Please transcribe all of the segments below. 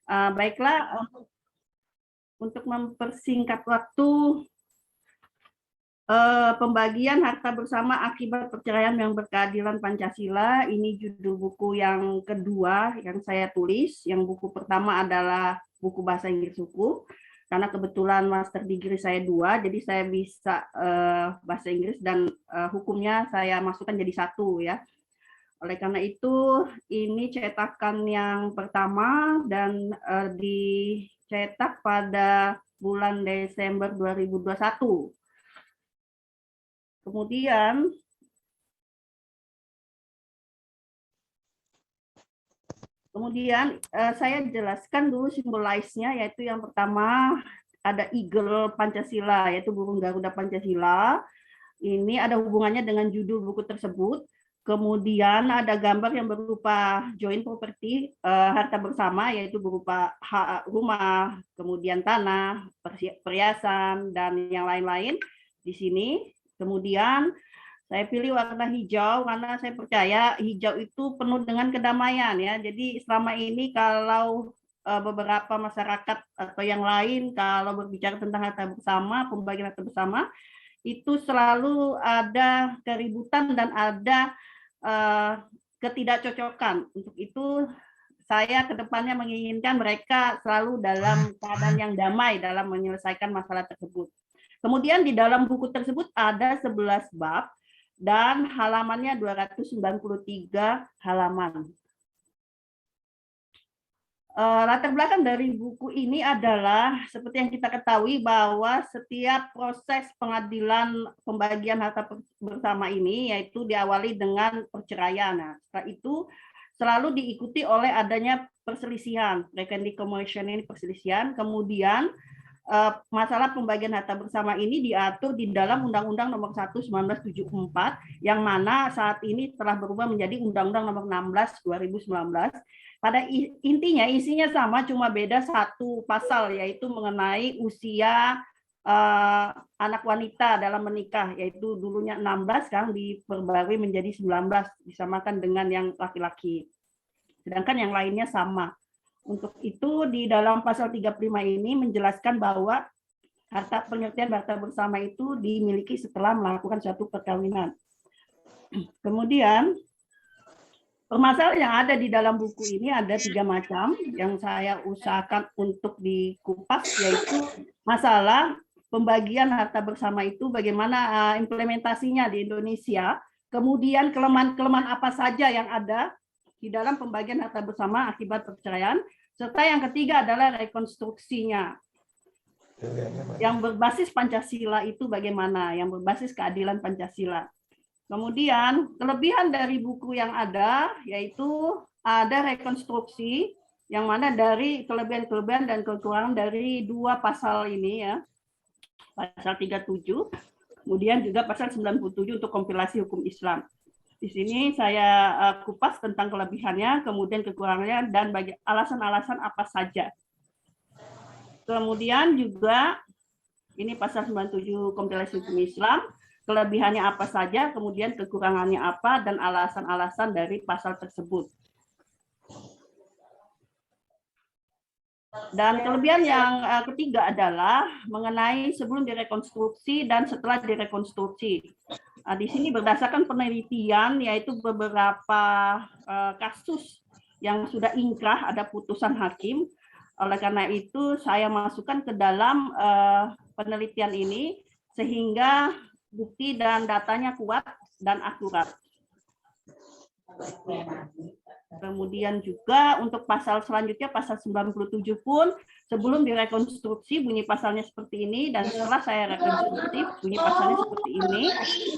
Baiklah, untuk mempersingkat waktu, pembagian harta bersama akibat perceraian yang berkeadilan Pancasila, ini judul buku yang kedua yang saya tulis. Yang buku pertama adalah buku bahasa Inggris Suku, karena kebetulan master degree saya 2, jadi saya bisa bahasa Inggris dan hukumnya saya masukkan jadi satu ya. Oleh karena itu, ini cetakan yang pertama dan dicetak pada bulan Desember 2021. Kemudian saya jelaskan dulu simbolise-nya, yaitu yang pertama ada eagle Pancasila, yaitu burung Garuda Pancasila. Ini ada hubungannya dengan judul buku tersebut. Kemudian ada gambar yang berupa joint property, harta bersama, yaitu berupa rumah, kemudian tanah, perhiasan, dan yang lain-lain di sini. Kemudian saya pilih warna hijau karena saya percaya hijau itu penuh dengan kedamaian ya. Jadi selama ini kalau beberapa masyarakat atau yang lain kalau berbicara tentang harta bersama, pembagian harta bersama, itu selalu ada keributan dan ada ketidakcocokan. Untuk itu saya kedepannya menginginkan mereka selalu dalam keadaan yang damai dalam menyelesaikan masalah tersebut. Kemudian di dalam buku tersebut ada 11 bab dan halamannya 293 halaman. Latar belakang dari buku ini adalah seperti yang kita ketahui bahwa setiap proses pengadilan pembagian harta bersama ini yaitu diawali dengan perceraian. Nah, setelah itu selalu diikuti oleh adanya perselisihan, reconciliation ini perselisihan, kemudian masalah pembagian harta bersama ini diatur di dalam Undang-Undang Nomor 1 1974 yang mana saat ini telah berubah menjadi Undang-Undang Nomor 16 2019. Pada intinya isinya sama, cuma beda satu pasal yaitu mengenai usia anak wanita dalam menikah, yaitu dulunya 16 sekarang diperbarui menjadi 19 disamakan dengan yang laki-laki. Sedangkan yang lainnya sama. Untuk itu di dalam pasal 35 ini menjelaskan bahwa pengertian harta bersama itu dimiliki setelah melakukan suatu perkawinan. Kemudian permasalahan yang ada di dalam buku ini ada 3 macam yang saya usahakan untuk dikupas, yaitu masalah pembagian harta bersama itu bagaimana implementasinya di Indonesia, kemudian kelemahan-kelemahan apa saja yang ada di dalam pembagian harta bersama akibat perceraian, serta yang ketiga adalah rekonstruksinya. Yang berbasis Pancasila itu bagaimana? Yang berbasis keadilan Pancasila. Kemudian kelebihan dari buku yang ada yaitu ada rekonstruksi yang mana dari kelebihan-kelebihan dan kekurangan dari 2 pasal ini ya. Pasal 37, kemudian juga pasal 97 untuk kompilasi hukum Islam. Di sini saya kupas tentang kelebihannya, kemudian kekurangannya, dan alasan-alasan apa saja. Kemudian juga ini pasal 97 kompilasi hukum Islam, kelebihannya apa saja, kemudian kekurangannya apa, dan alasan-alasan dari pasal tersebut. Dan kelebihan yang ketiga adalah mengenai sebelum direkonstruksi dan setelah direkonstruksi. Di sini berdasarkan penelitian, yaitu beberapa kasus yang sudah ingkrah, ada putusan hakim. Oleh karena itu, saya masukkan ke dalam penelitian ini, sehingga bukti dan datanya kuat dan akurat. Kemudian juga untuk pasal selanjutnya, pasal 97 pun sebelum direkonstruksi bunyi pasalnya seperti ini, dan setelah saya rekonstruksi bunyi pasalnya seperti ini.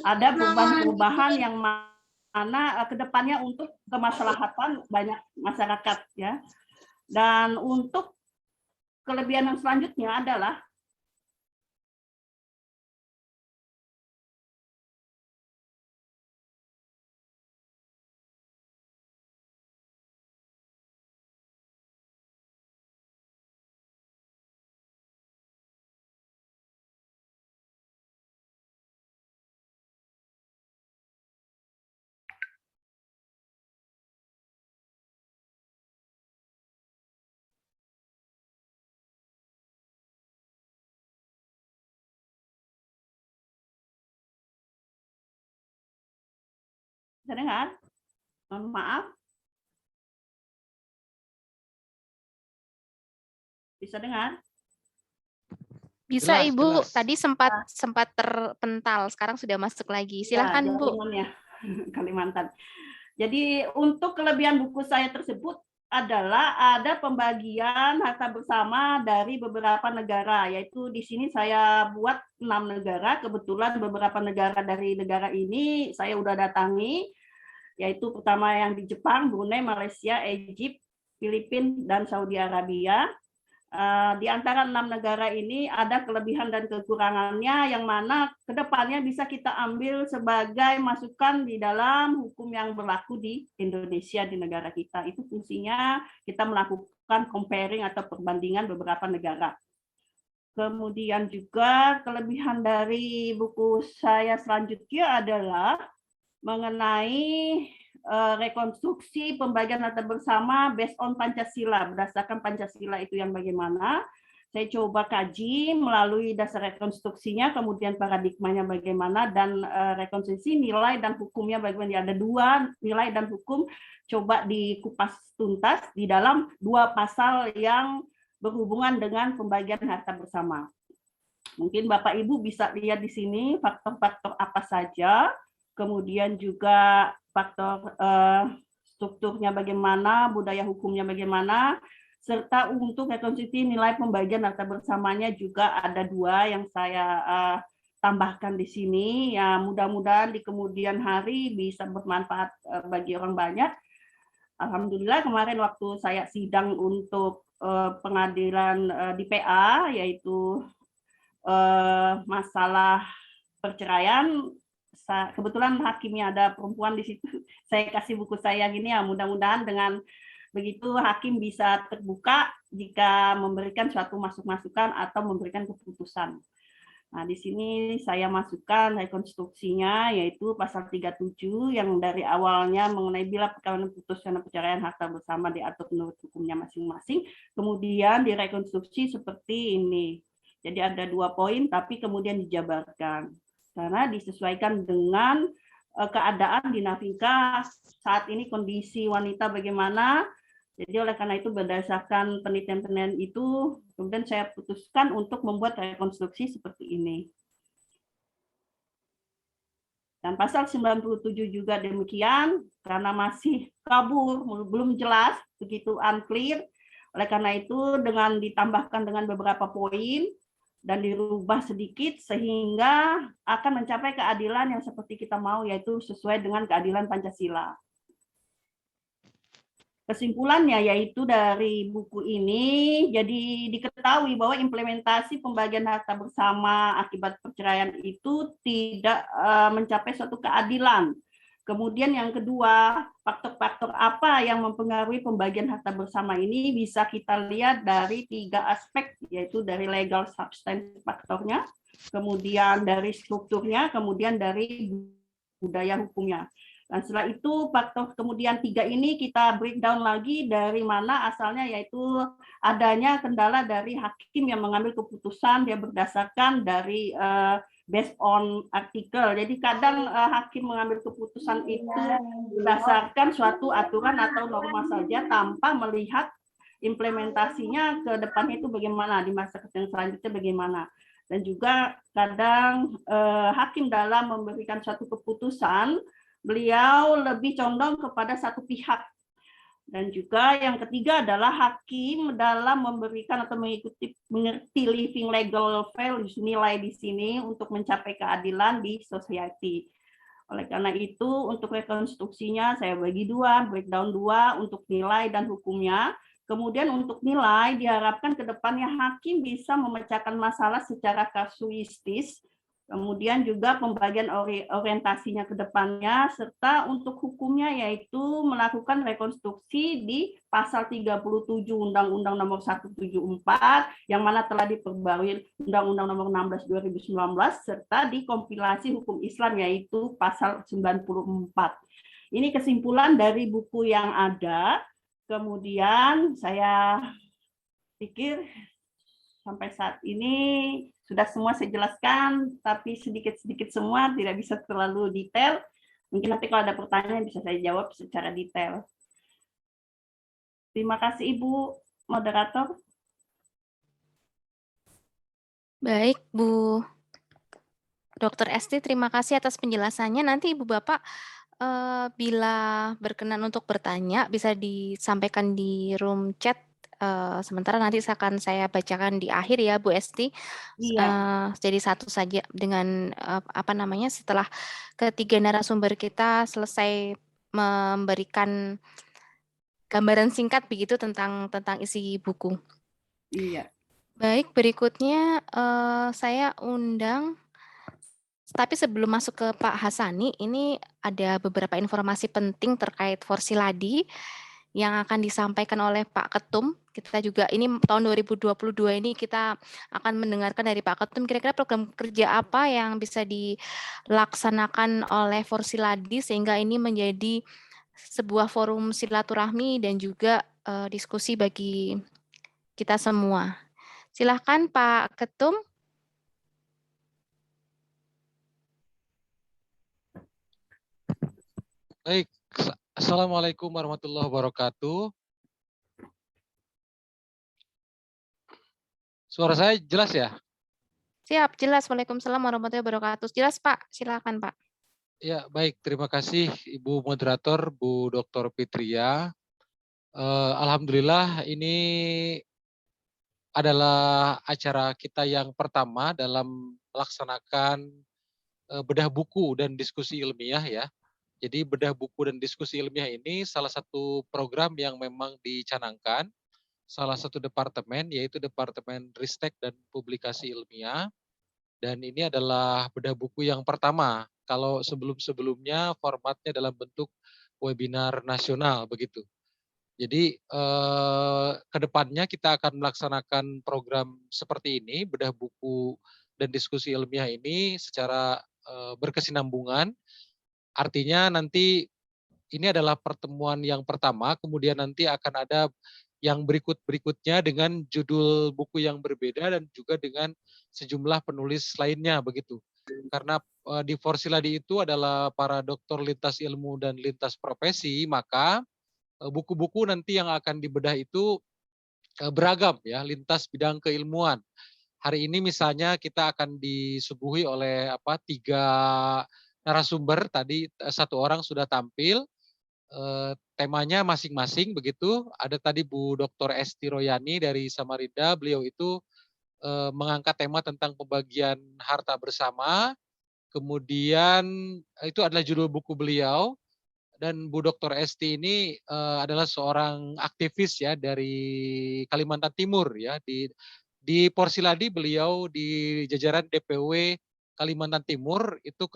Ada perubahan-perubahan yang mana kedepannya untuk kemaslahatan banyak masyarakat ya. Dan untuk kelebihan yang selanjutnya adalah Bisa dengar? Mohon maaf. Bisa dengar? Bisa Jelas, Ibu, jelas. tadi sempat terpental, sekarang sudah masuk lagi. Silahkan Ya, Bu. jaringannya Kalimantan. Jadi untuk kelebihan buku saya tersebut adalah ada pembagian harta bersama dari beberapa negara, yaitu di sini saya buat 6 negara. Kebetulan beberapa negara dari negara ini saya udah datangi, yaitu pertama yang di Jepang, Brunei, Malaysia, Egypt, Filipina, dan Saudi Arabia. Di antara 6 negara ini ada kelebihan dan kekurangannya yang mana kedepannya bisa kita ambil sebagai masukan di dalam hukum yang berlaku di Indonesia, di negara kita. Itu fungsinya kita melakukan comparing atau perbandingan beberapa negara. Kemudian juga kelebihan dari buku saya selanjutnya adalah mengenai rekonstruksi pembagian harta bersama based on Pancasila, berdasarkan Pancasila itu yang bagaimana. Saya coba kaji melalui dasar rekonstruksinya, kemudian paradigmanya bagaimana, dan rekonstruksi nilai dan hukumnya bagaimana. Ada 2 nilai dan hukum coba dikupas tuntas di dalam 2 pasal yang berhubungan dengan pembagian harta bersama. Mungkin Bapak Ibu bisa lihat di sini faktor-faktor apa saja, kemudian juga faktor strukturnya bagaimana, budaya hukumnya bagaimana, serta untuk rekonstruksi nilai pembagian harta bersamanya juga ada 2 yang saya tambahkan di sini. Ya, mudah-mudahan di kemudian hari bisa bermanfaat bagi orang banyak. Alhamdulillah kemarin waktu saya sidang untuk pengadilan di PA, yaitu masalah perceraian, kebetulan hakimnya ada perempuan di situ. Saya kasih buku saya gini ya, mudah-mudahan dengan begitu hakim bisa terbuka jika memberikan suatu masukan atau memberikan keputusan. Nah, di sini saya masukkan rekonstruksinya, yaitu pasal 37 yang dari awalnya mengenai bila perkawinan putus karena perceraian harta bersama diatur menurut hukumnya masing-masing, kemudian direkonstruksi seperti ini. Jadi ada 2 poin, tapi kemudian dijabarkan karena disesuaikan dengan keadaan dinamika saat ini, kondisi wanita bagaimana. Jadi oleh karena itu berdasarkan penelitian-penelitian itu kemudian saya putuskan untuk membuat rekonstruksi seperti ini. Dan pasal 97 juga demikian, karena masih kabur, belum jelas, begitu unclear. Oleh karena itu dengan ditambahkan dengan beberapa poin dan dirubah sedikit sehingga akan mencapai keadilan yang seperti kita mau, yaitu sesuai dengan keadilan Pancasila. Kesimpulannya yaitu dari buku ini, jadi diketahui bahwa implementasi pembagian harta bersama akibat perceraian itu tidak mencapai suatu keadilan. Kemudian yang kedua, faktor-faktor apa yang mempengaruhi pembagian harta bersama ini bisa kita lihat dari 3 aspek, yaitu dari legal substance faktornya, kemudian dari strukturnya, kemudian dari budaya hukumnya. Dan setelah itu faktor kemudian 3 ini kita breakdown lagi dari mana asalnya, yaitu adanya kendala dari hakim yang mengambil keputusan dia berdasarkan dari based on artikel. Jadi kadang hakim mengambil keputusan itu berdasarkan suatu aturan atau norma saja tanpa melihat implementasinya ke depannya itu bagaimana, di masa yang selanjutnya bagaimana. Dan juga kadang hakim dalam memberikan suatu keputusan beliau lebih condong kepada satu pihak. Dan juga yang ketiga adalah hakim dalam memberikan atau mengerti living legal values, nilai di sini untuk mencapai keadilan di society. Oleh karena itu untuk rekonstruksinya saya bagi 2, breakdown 2 untuk nilai dan hukumnya. Kemudian untuk nilai diharapkan ke depannya hakim bisa memecahkan masalah secara kasuistis. Kemudian juga pembagian orientasinya ke depannya, serta untuk hukumnya yaitu melakukan rekonstruksi di pasal 37 Undang-Undang Nomor 174 yang mana telah diperbarui Undang-Undang Nomor 16 2019 serta dikompilasi hukum Islam yaitu pasal 94. Ini kesimpulan dari buku yang ada. Kemudian saya pikir sampai saat ini sudah semua saya jelaskan, tapi sedikit-sedikit semua, tidak bisa terlalu detail. Mungkin nanti kalau ada pertanyaan bisa saya jawab secara detail. Terima kasih Ibu Moderator. Baik, Bu Dr. Esti, terima kasih atas penjelasannya. Nanti Ibu Bapak bila berkenan untuk bertanya bisa disampaikan di room chat. Sementara nanti akan saya bacakan di akhir ya, Bu Esti. Iya. Jadi satu saja dengan setelah ketiga narasumber kita selesai memberikan gambaran singkat begitu tentang isi buku. Iya. Baik, berikutnya saya undang. Tapi sebelum masuk ke Pak Hasani, ini ada beberapa informasi penting terkait Forsiladi yang akan disampaikan oleh Pak Ketum. Kita juga ini tahun 2022 ini kita akan mendengarkan dari Pak Ketum kira-kira program kerja apa yang bisa dilaksanakan oleh Forsiladi sehingga ini menjadi sebuah forum silaturahmi dan juga diskusi bagi kita semua. Silahkan Pak Ketum. Baik, Assalamualaikum warahmatullahi wabarakatuh. Suara saya jelas ya? Siap, jelas. Waalaikumsalam warahmatullahi wabarakatuh. Jelas Pak, silakan Pak. Ya, baik. Terima kasih Ibu Moderator, Bu Dr. Fitria. Alhamdulillah ini adalah acara kita yang pertama dalam melaksanakan bedah buku dan diskusi ilmiah ya. Jadi bedah buku dan diskusi ilmiah ini salah satu program yang memang dicanangkan salah satu departemen yaitu Departemen Ristek dan Publikasi Ilmiah. Dan ini adalah bedah buku yang pertama. Kalau sebelum-sebelumnya formatnya dalam bentuk webinar nasional begitu. Jadi ke depannya kita akan melaksanakan program seperti ini, bedah buku dan diskusi ilmiah ini secara berkesinambungan. Artinya nanti ini adalah pertemuan yang pertama, kemudian nanti akan ada yang berikut-berikutnya dengan judul buku yang berbeda dan juga dengan sejumlah penulis lainnya begitu. Karena di Forsiladi itu adalah para doktor lintas ilmu dan lintas profesi, maka buku-buku nanti yang akan dibedah itu beragam ya, lintas bidang keilmuan. Hari ini misalnya kita akan disuguhi oleh 3 narasumber, tadi satu orang sudah tampil, temanya masing-masing begitu. Ada tadi Bu Dr. Esti Royani dari Samarinda, beliau itu mengangkat tema tentang pembagian harta bersama. Kemudian itu adalah judul buku beliau. Dan Bu Dr. Esti ini adalah seorang aktivis ya dari Kalimantan Timur ya. Di Porsiladi beliau di jajaran DPW Kalimantan Timur itu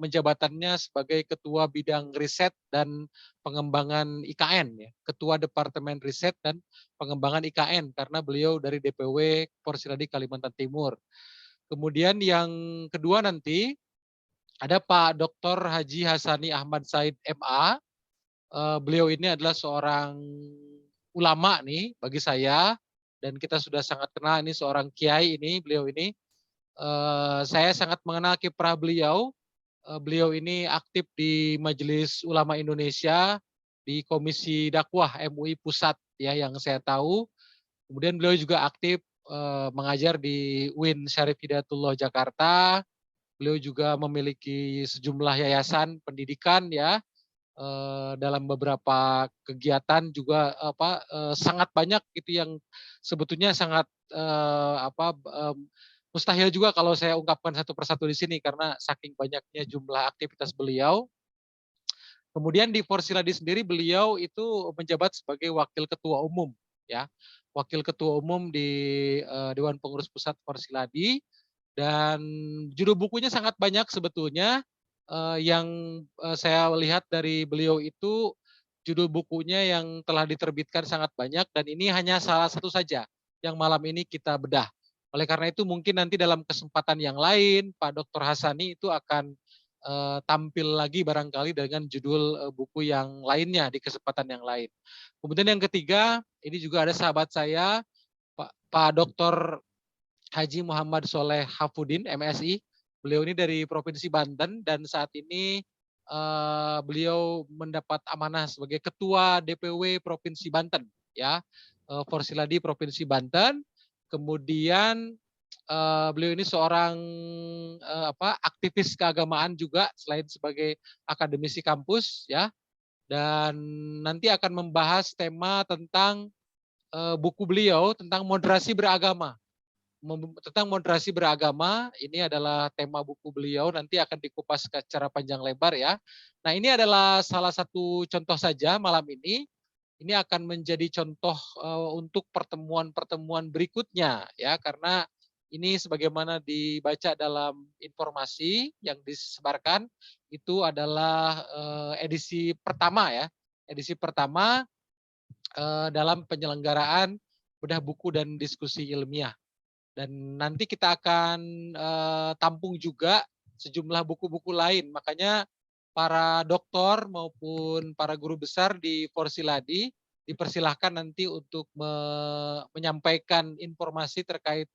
menjabatannya sebagai ketua bidang riset dan pengembangan IKN ya, ketua Departemen Riset dan Pengembangan IKN karena beliau dari DPW Porsiladi Kalimantan Timur. Kemudian yang kedua nanti ada Pak Dr. Haji Hasani Ahmad Said MA. Beliau ini adalah seorang ulama nih bagi saya dan kita sudah sangat kenal, ini seorang kiai ini, beliau ini. Saya sangat mengenal kiprah beliau. Beliau ini aktif di Majelis Ulama Indonesia, di Komisi Dakwah MUI Pusat ya yang saya tahu. Kemudian beliau juga aktif mengajar di UIN Syarif Hidayatullah Jakarta. Beliau juga memiliki sejumlah yayasan pendidikan ya. Dalam beberapa kegiatan juga sangat banyak itu yang sebetulnya sangat mustahil juga kalau saya ungkapkan satu persatu di sini karena saking banyaknya jumlah aktivitas beliau. Kemudian di Forsiladi sendiri beliau itu menjabat sebagai wakil ketua umum ya. Wakil ketua umum di Dewan Pengurus Pusat Forsiladi dan judul bukunya sangat banyak sebetulnya. Yang saya lihat dari beliau itu judul bukunya yang telah diterbitkan sangat banyak dan ini hanya salah satu saja yang malam ini kita bedah. Oleh karena itu mungkin nanti dalam kesempatan yang lain Pak Dr. Hasani itu akan tampil lagi barangkali dengan judul buku yang lainnya di kesempatan yang lain. Kemudian yang ketiga, ini juga ada sahabat saya Pak Dr. Haji Muhammad Soleh Hafudin, MSI. Beliau ini dari Provinsi Banten dan saat ini beliau mendapat amanah sebagai Ketua DPW Provinsi Banten, ya, Forsiladi Provinsi Banten. Kemudian beliau ini seorang aktivis keagamaan juga selain sebagai akademisi kampus, ya, dan nanti akan membahas tema tentang buku beliau tentang moderasi beragama. Tentang moderasi beragama, ini adalah tema buku beliau, nanti akan dikupas secara panjang lebar, ya. Nah, ini adalah salah satu contoh saja malam ini. Ini akan menjadi contoh untuk pertemuan-pertemuan berikutnya, ya, karena ini sebagaimana dibaca dalam informasi yang disebarkan, itu adalah edisi pertama, ya, edisi pertama dalam penyelenggaraan bedah buku dan diskusi ilmiah. Dan nanti kita akan tampung juga sejumlah buku-buku lain. Makanya para doktor maupun para guru besar di Forsiladi dipersilahkan nanti untuk menyampaikan informasi terkait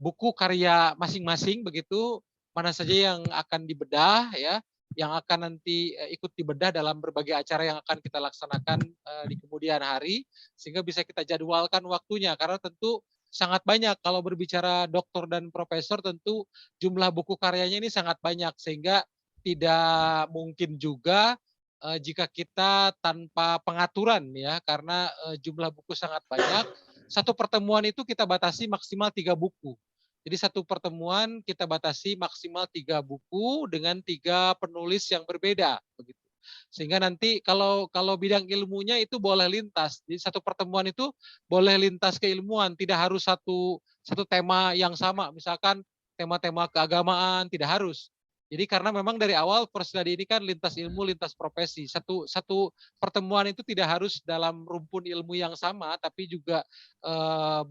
buku karya masing-masing, begitu, mana saja yang akan dibedah, ya, yang akan nanti ikut dibedah dalam berbagai acara yang akan kita laksanakan di kemudian hari, sehingga bisa kita jadwalkan waktunya, karena tentu sangat banyak. Kalau berbicara doktor dan profesor, tentu jumlah buku karyanya ini sangat banyak, sehingga tidak mungkin juga jika kita tanpa pengaturan, ya, karena jumlah buku sangat banyak. Satu pertemuan itu kita batasi maksimal 3 buku. Jadi satu pertemuan kita batasi maksimal 3 buku dengan 3 penulis yang berbeda, begitu. Sehingga nanti kalau bidang ilmunya itu boleh lintas. Di satu pertemuan itu boleh lintas keilmuan, tidak harus satu tema yang sama. Misalkan tema-tema keagamaan, tidak harus. Jadi karena memang dari awal Forsiladi ini kan lintas ilmu, lintas profesi. Satu pertemuan itu tidak harus dalam rumpun ilmu yang sama, tapi juga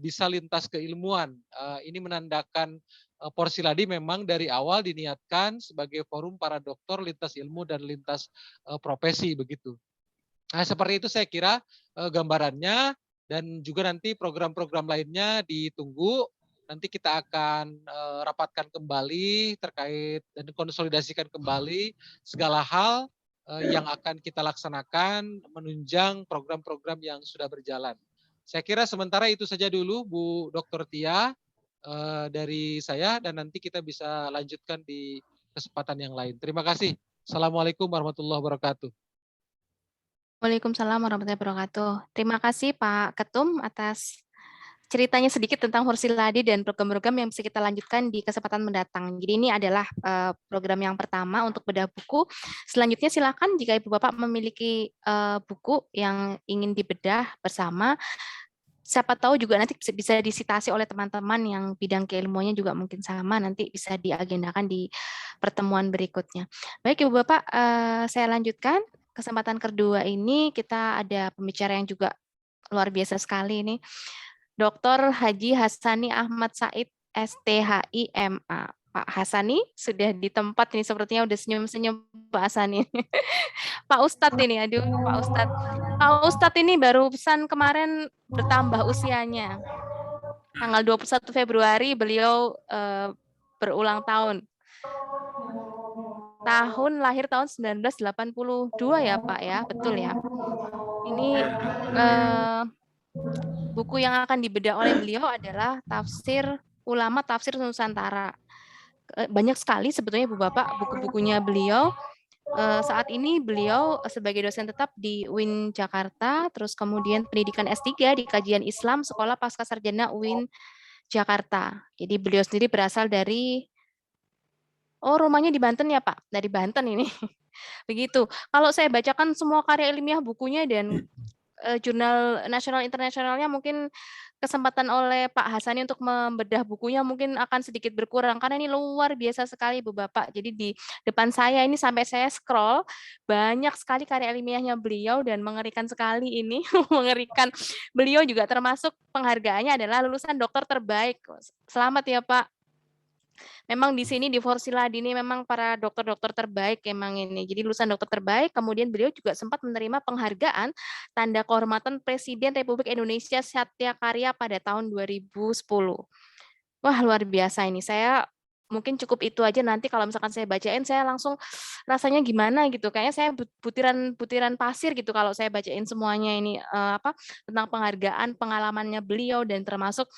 bisa lintas keilmuan. Ini menandakan Forsiladi memang dari awal diniatkan sebagai forum para doktor lintas ilmu dan lintas profesi, begitu. Nah, seperti itu saya kira gambarannya, dan juga nanti program-program lainnya ditunggu. Nanti kita akan rapatkan kembali terkait dan konsolidasikan kembali segala hal yang akan kita laksanakan menunjang program-program yang sudah berjalan. Saya kira sementara itu saja dulu, Bu Dr. Tia, dari saya, dan nanti kita bisa lanjutkan di kesempatan yang lain. Terima kasih. Assalamualaikum warahmatullahi wabarakatuh. Waalaikumsalam warahmatullahi wabarakatuh. Terima kasih Pak Ketum atas ceritanya sedikit tentang Forsiladi dan program-program yang bisa kita lanjutkan di kesempatan mendatang. Jadi ini adalah program yang pertama untuk bedah buku. Selanjutnya silakan jika Ibu Bapak memiliki buku yang ingin dibedah bersama, siapa tahu juga nanti bisa disitasi oleh teman-teman yang bidang keilmuannya juga mungkin sama, nanti bisa diagendakan di pertemuan berikutnya. Baik Ibu Bapak, saya lanjutkan. Kesempatan kedua ini kita ada pembicara yang juga luar biasa sekali ini. Dr. Haji Hasani Ahmad Said, STHI MA. Pak Hasani sudah di tempat ini, sepertinya udah senyum-senyum Pak Hasani. Pak Ustadz ini, aduh Pak Ustadz. Pak Ustadz ini barusan kemarin bertambah usianya. Tanggal 21 Februari beliau berulang tahun. Lahir tahun 1982 ya Pak ya, betul ya. Ini buku yang akan dibedah oleh beliau adalah Tafsir Ulama Tafsir Nusantara. Banyak sekali sebetulnya Bu Bapak buku-bukunya beliau. Saat ini beliau sebagai dosen tetap di UIN Jakarta, terus kemudian pendidikan S3 di Kajian Islam Sekolah Pascasarjana UIN Jakarta. Jadi beliau sendiri berasal dari, rumahnya di Banten ya Pak, dari Banten ini. Begitu. Kalau saya bacakan semua karya ilmiah bukunya dan jurnal nasional internasionalnya, mungkin kesempatan oleh Pak Hasani untuk membedah bukunya mungkin akan sedikit berkurang, karena ini luar biasa sekali Bu Bapak. Jadi di depan saya ini sampai saya scroll, banyak sekali karya ilmiahnya beliau dan mengerikan sekali ini. Mengerikan. Beliau juga termasuk penghargaannya adalah lulusan dokter terbaik. Selamat ya Pak. Memang di sini di Forsiladi ini memang para dokter-dokter terbaik emang ini. Jadi lulusan dokter terbaik, kemudian beliau juga sempat menerima penghargaan Tanda Kehormatan Presiden Republik Indonesia Satya Karya pada tahun 2010. Wah, luar biasa ini. Saya mungkin cukup itu aja, nanti kalau misalkan saya bacain saya langsung rasanya gimana gitu, kayaknya saya butiran pasir gitu kalau saya bacain semuanya ini, tentang penghargaan, pengalamannya beliau dan termasuk,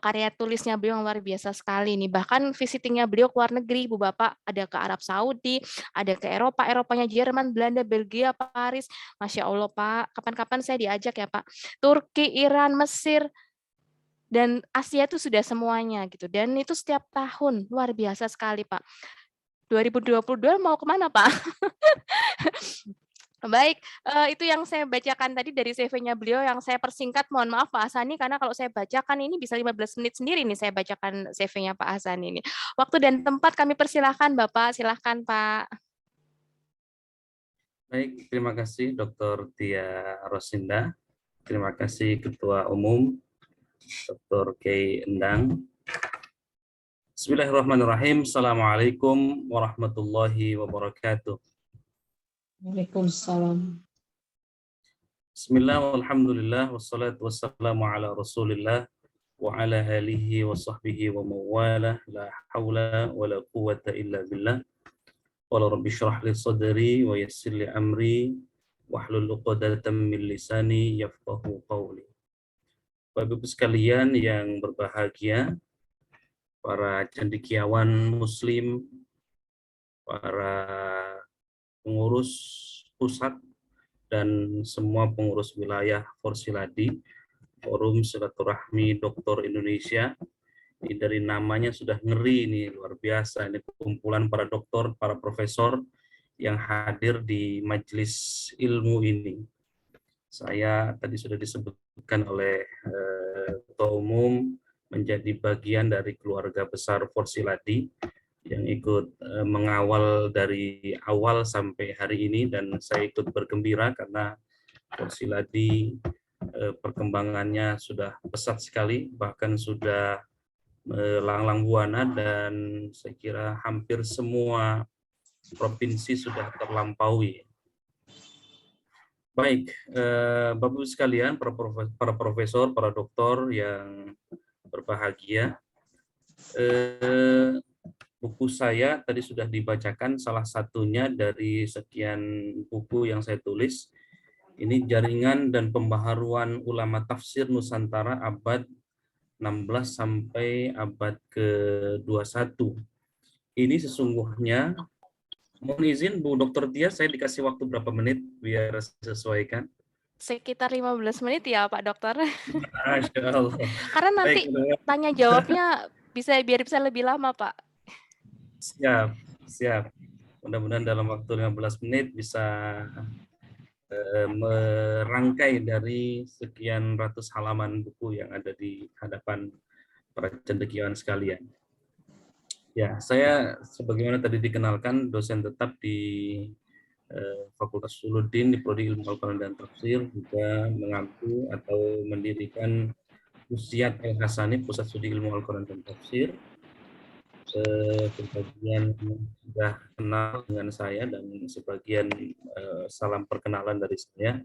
karya tulisnya beliau yang luar biasa sekali nih. Bahkan visitingnya beliau ke luar negeri, Ibu Bapak, ada ke Arab Saudi, ada ke Eropa, Eropanya Jerman, Belanda, Belgia, Paris. Masya Allah, Pak, kapan-kapan saya diajak ya, Pak. Turki, Iran, Mesir, dan Asia itu sudah semuanya gitu. Dan itu setiap tahun, luar biasa sekali, Pak. 2022 mau kemana, Pak? Baik, itu yang saya bacakan tadi dari CV-nya beliau yang saya persingkat, mohon maaf Pak Hasani, karena kalau saya bacakan ini bisa 15 menit sendiri nih saya bacakan CV-nya Pak Hasani ini. Waktu dan tempat kami persilahkan Bapak, silahkan Pak. Baik, terima kasih Dr. Tia Rosinda. Terima kasih Ketua Umum Dr. Kiai Endang. Bismillahirrahmanirrahim. Assalamualaikum warahmatullahi wabarakatuh. Waalaikumsalam. Bismillah, walhamdulillah, wassalatu wassalamu ala rasulillah wa ala alihi wa sahbihi wa mawalah, la hawla wa la quwata illa billah. Qala rabbi syrah li sadri wa yassir li amri wahlul 'uqdatam min lisani yafqahu qawli. Bapak Ibu sekalian yang berbahagia, para cendekiawan muslim, para pengurus pusat dan semua pengurus wilayah Forsiladi, Forum Silaturahmi Doktor Indonesia. Ini dari namanya sudah ngeri, ini luar biasa. Ini kumpulan para doktor, para profesor yang hadir di majelis ilmu ini. Saya tadi sudah disebutkan oleh Ketua Umum menjadi bagian dari keluarga besar Forsiladi yang ikut mengawal dari awal sampai hari ini, dan saya ikut bergembira karena Forsiladi perkembangannya sudah pesat sekali, bahkan sudah melanglang buana, dan saya kira hampir semua provinsi sudah terlampaui. Baik, Bapak-Ibu sekalian, para profesor, para doktor yang berbahagia, buku saya tadi sudah dibacakan salah satunya dari sekian buku yang saya tulis. Ini Jaringan dan Pembaharuan Ulama Tafsir Nusantara abad 16 sampai abad ke-21. Ini sesungguhnya, mohon izin Bu Dr. Tia, saya dikasih waktu berapa menit biar sesuaikan? Sekitar 15 menit ya Pak Dokter. Masya Allah. Karena nanti tanya jawabnya biar bisa lebih lama Pak. Siap. Mudah-mudahan dalam waktu 15 menit bisa merangkai dari sekian ratus halaman buku yang ada di hadapan para cendekiawan sekalian. Ya, saya sebagaimana tadi dikenalkan dosen tetap di Fakultas Usuluddin di Prodi Ilmu Al-Quran dan Tafsir, juga mengampu atau mendirikan Usiat Al-Hasani, Pusat Studi Ilmu Al-Quran dan Tafsir. Sebagian sudah kenal dengan saya dan sebagian salam perkenalan dari saya.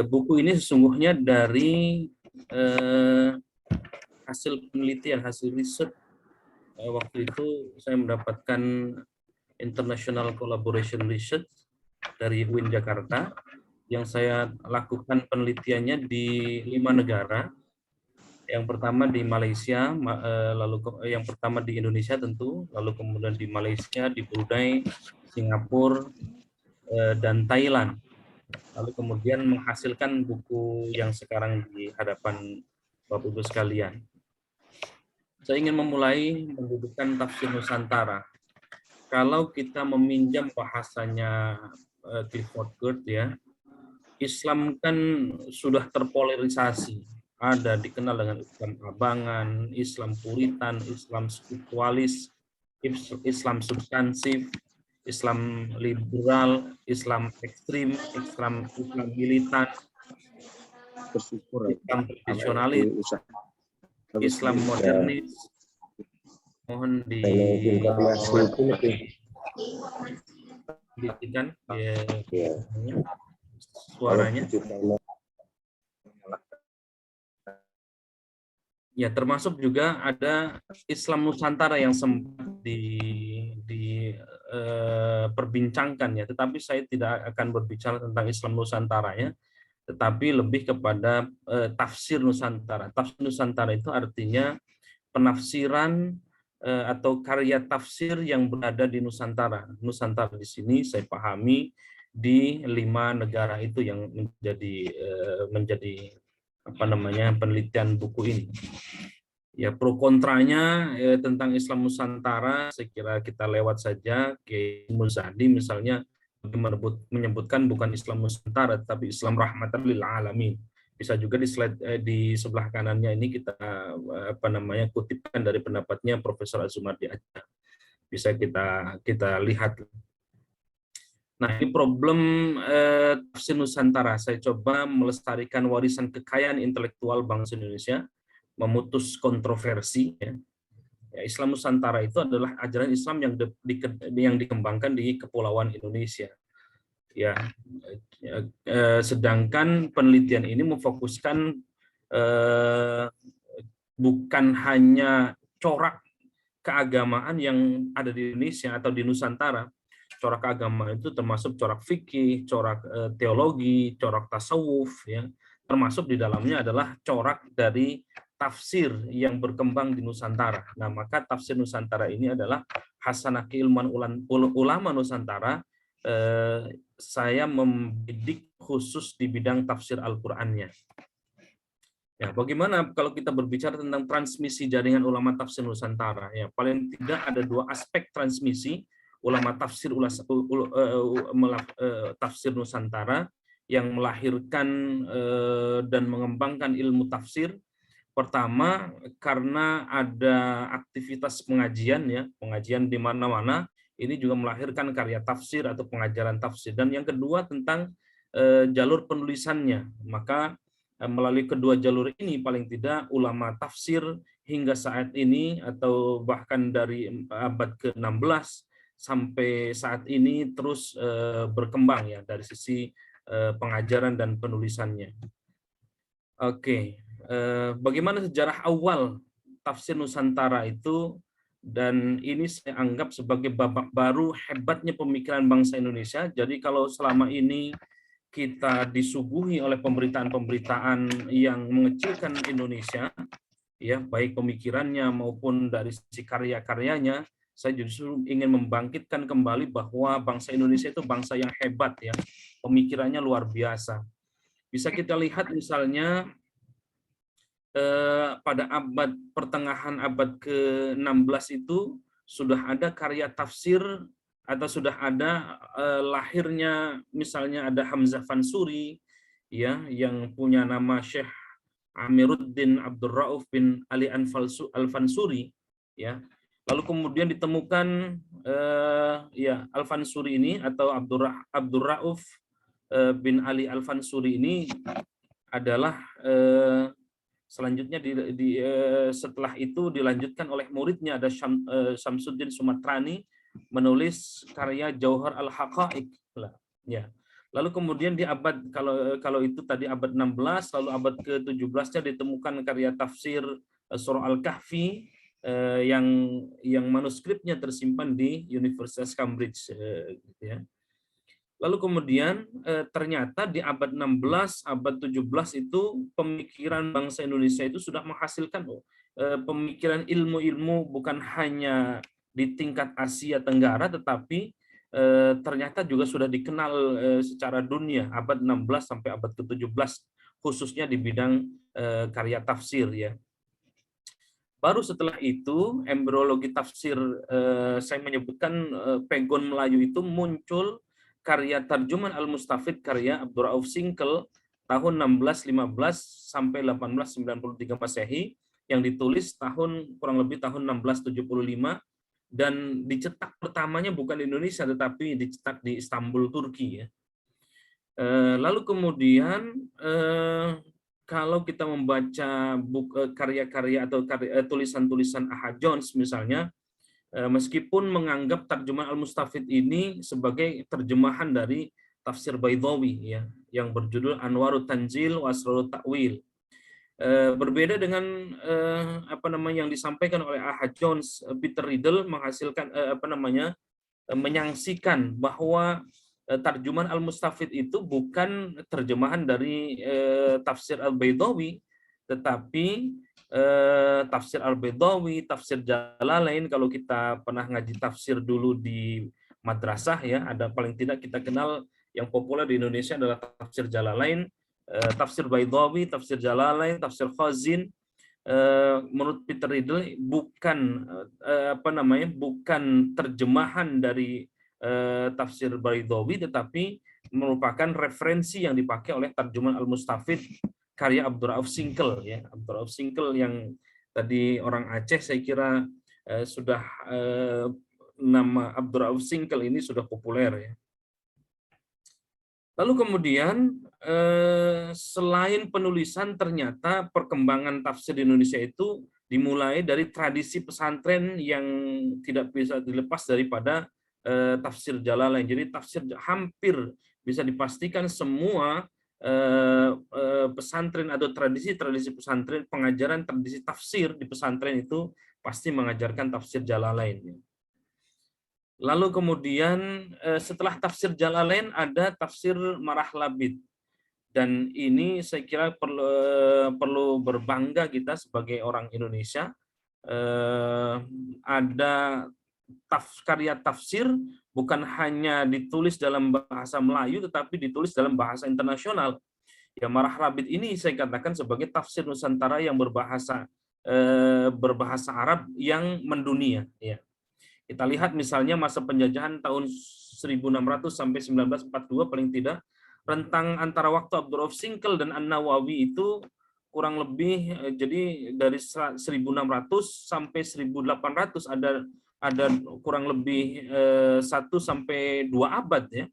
Buku ini sesungguhnya dari hasil penelitian, hasil riset. Waktu itu saya mendapatkan International Collaboration Research dari UIN Jakarta, yang saya lakukan penelitiannya di 5 negara. Yang pertama di Malaysia, lalu yang pertama di Indonesia tentu, lalu kemudian di Malaysia, di Brunei, Singapura, dan Thailand. Lalu kemudian menghasilkan buku yang sekarang di hadapan Bapak Ibu sekalian. Saya ingin memulai mendudukkan tafsir Nusantara. Kalau kita meminjam bahasanya Clifford Geertz, ya, Islam kan sudah terpolarisasi. Ada dikenal dengan Islam abangan, Islam puritan, Islam spiritualis, Islam substansif, Islam liberal, Islam ekstrim, Islam militan, Islam tradisionalis, Islam modernis. Mohon dihentikan suaranya. Ya, termasuk juga ada Islam Nusantara yang sempat perbincangkan ya, tetapi saya tidak akan berbicara tentang Islam Nusantara ya, tetapi lebih kepada tafsir Nusantara. Tafsir Nusantara itu artinya penafsiran atau karya tafsir yang berada di Nusantara. Nusantara di sini saya pahami di 5 negara itu yang menjadi apa namanya penelitian buku ini. Ya, pro kontranya tentang Islam Nusantara saya kira kita lewat saja. Kiai Muzadi misalnya menyebutkan bukan Islam Nusantara tapi Islam rahmatan lil alamin. Bisa juga di slide di sebelah kanannya ini kita apa namanya kutipkan dari pendapatnya Profesor Azumardi Aja. Bisa kita lihat. Nah, ini problem tafsir Nusantara. Saya coba melestarikan warisan kekayaan intelektual bangsa Indonesia, memutus kontroversi. Ya. Islam Nusantara itu adalah ajaran Islam yang dikembangkan di Kepulauan Indonesia. Ya, sedangkan penelitian ini memfokuskan bukan hanya corak keagamaan yang ada di Indonesia atau di Nusantara. Corak keagamaan itu termasuk corak fikih, corak teologi, corak tasawuf, ya. Termasuk di dalamnya adalah corak dari tafsir yang berkembang di Nusantara. Nah, maka tafsir Nusantara ini adalah hasanah keilmuan ulama Nusantara. Saya membidik khusus di bidang tafsir Al-Qur'annya. Ya, bagaimana kalau kita berbicara tentang transmisi jaringan ulama tafsir Nusantara? Ya, paling tidak ada 2 aspek transmisi ulama tafsir tafsir Nusantara yang melahirkan dan mengembangkan ilmu tafsir. Pertama, karena ada aktivitas pengajian ya, pengajian di mana-mana, ini juga melahirkan karya tafsir atau pengajaran tafsir. Dan yang kedua tentang jalur penulisannya. Maka melalui kedua jalur ini paling tidak ulama tafsir hingga saat ini atau bahkan dari abad ke-16 sampai saat ini terus berkembang ya dari sisi pengajaran dan penulisannya. Oke, bagaimana sejarah awal tafsir Nusantara itu, dan ini saya anggap sebagai babak baru hebatnya pemikiran bangsa Indonesia. Jadi kalau selama ini kita disuguhi oleh pemberitaan-pemberitaan yang mengecilkan Indonesia, ya baik pemikirannya maupun dari sisi karya-karyanya, saya justru ingin membangkitkan kembali bahwa bangsa Indonesia itu bangsa yang hebat ya, pemikirannya luar biasa. Bisa kita lihat misalnya pada pertengahan abad ke-16 itu sudah ada karya tafsir atau sudah ada lahirnya misalnya ada Hamzah Fansuri ya yang punya nama Syekh Amiruddin Abdul Rauf bin Ali Al-Fansuri ya. Lalu kemudian ditemukan ya Al-Fansuri ini atau Abdul Rauf bin Ali Al-Fansuri ini adalah selanjutnya setelah itu dilanjutkan oleh muridnya ada Syamsuddin Sumatrani menulis karya Jauhar Al-Haqaiq ya. Lalu kemudian di abad kalau itu tadi abad 16, lalu abad ke-17-nya ditemukan karya tafsir Surah Al-Kahfi yang manuskripnya tersimpan di Universitas Cambridge gitu ya. Lalu kemudian ternyata di abad 16, abad 17 itu pemikiran bangsa Indonesia itu sudah menghasilkan pemikiran ilmu-ilmu bukan hanya di tingkat Asia Tenggara tetapi ternyata juga sudah dikenal secara dunia abad 16 sampai abad ke-17 khususnya di bidang karya tafsir ya. Baru setelah itu embriologi tafsir saya menyebutkan pegon Melayu itu muncul karya Tarjuman Al-Mustafid karya Abdul Rauf Singkel tahun 1615 sampai 1893 Masehi yang ditulis kurang lebih tahun 1675 dan dicetak pertamanya bukan di Indonesia tetapi dicetak di Istanbul, Turki ya. Lalu kemudian kalau kita membaca karya-karya atau tulisan-tulisan Ahad Jones misalnya, meskipun menganggap Tarjuman Al-Mustafid ini sebagai terjemahan dari tafsir Baidawi ya yang berjudul Anwarut Tanzil wa Asrarut Ta'wil. Berbeda dengan yang disampaikan oleh A.H. Jones, Peter Riddle menghasilkan menyaksikan bahwa tarjuman Al-Mustafid itu bukan terjemahan dari tafsir Al-Baydawi, tetapi tafsir Al-Baydawi, tafsir Jalalain. Kalau kita pernah ngaji tafsir dulu di madrasah ya, ada paling tidak kita kenal yang populer di Indonesia adalah tafsir Jalalain, tafsir Baydawi, tafsir Jalalain, tafsir Khazin. Menurut Peter Riddle bukan bukan terjemahan dari tafsir Baydawi, tetapi merupakan referensi yang dipakai oleh tarjuman Al-Mustafid karya Abdurrauf Singkel ya. Abdurrauf Singkel yang tadi orang Aceh, saya kira sudah nama Abdurrauf Singkel ini sudah populer ya. Lalu kemudian selain penulisan, ternyata perkembangan tafsir di Indonesia itu dimulai dari tradisi pesantren yang tidak bisa dilepas daripada tafsir Jalalain. Jadi tafsir hampir bisa dipastikan semua pesantren atau tradisi-tradisi pesantren, pengajaran tradisi tafsir di pesantren itu pasti mengajarkan tafsir Jalalain. Lalu kemudian setelah tafsir Jalalain ada tafsir Marahlabid. Dan ini saya kira perlu berbangga kita sebagai orang Indonesia. Ada karya tafsir bukan hanya ditulis dalam bahasa Melayu, tetapi ditulis dalam bahasa internasional. Ya, Marahlabid ini saya katakan sebagai tafsir Nusantara yang berbahasa Arab yang mendunia. Ya. Kita lihat misalnya masa penjajahan tahun 1600 sampai 1942 paling tidak, rentang antara waktu Abdurrauf Singkel dan An-Nawawi itu kurang lebih, jadi dari 1600 sampai 1800 ada kurang lebih 1 sampai 2 abad ya.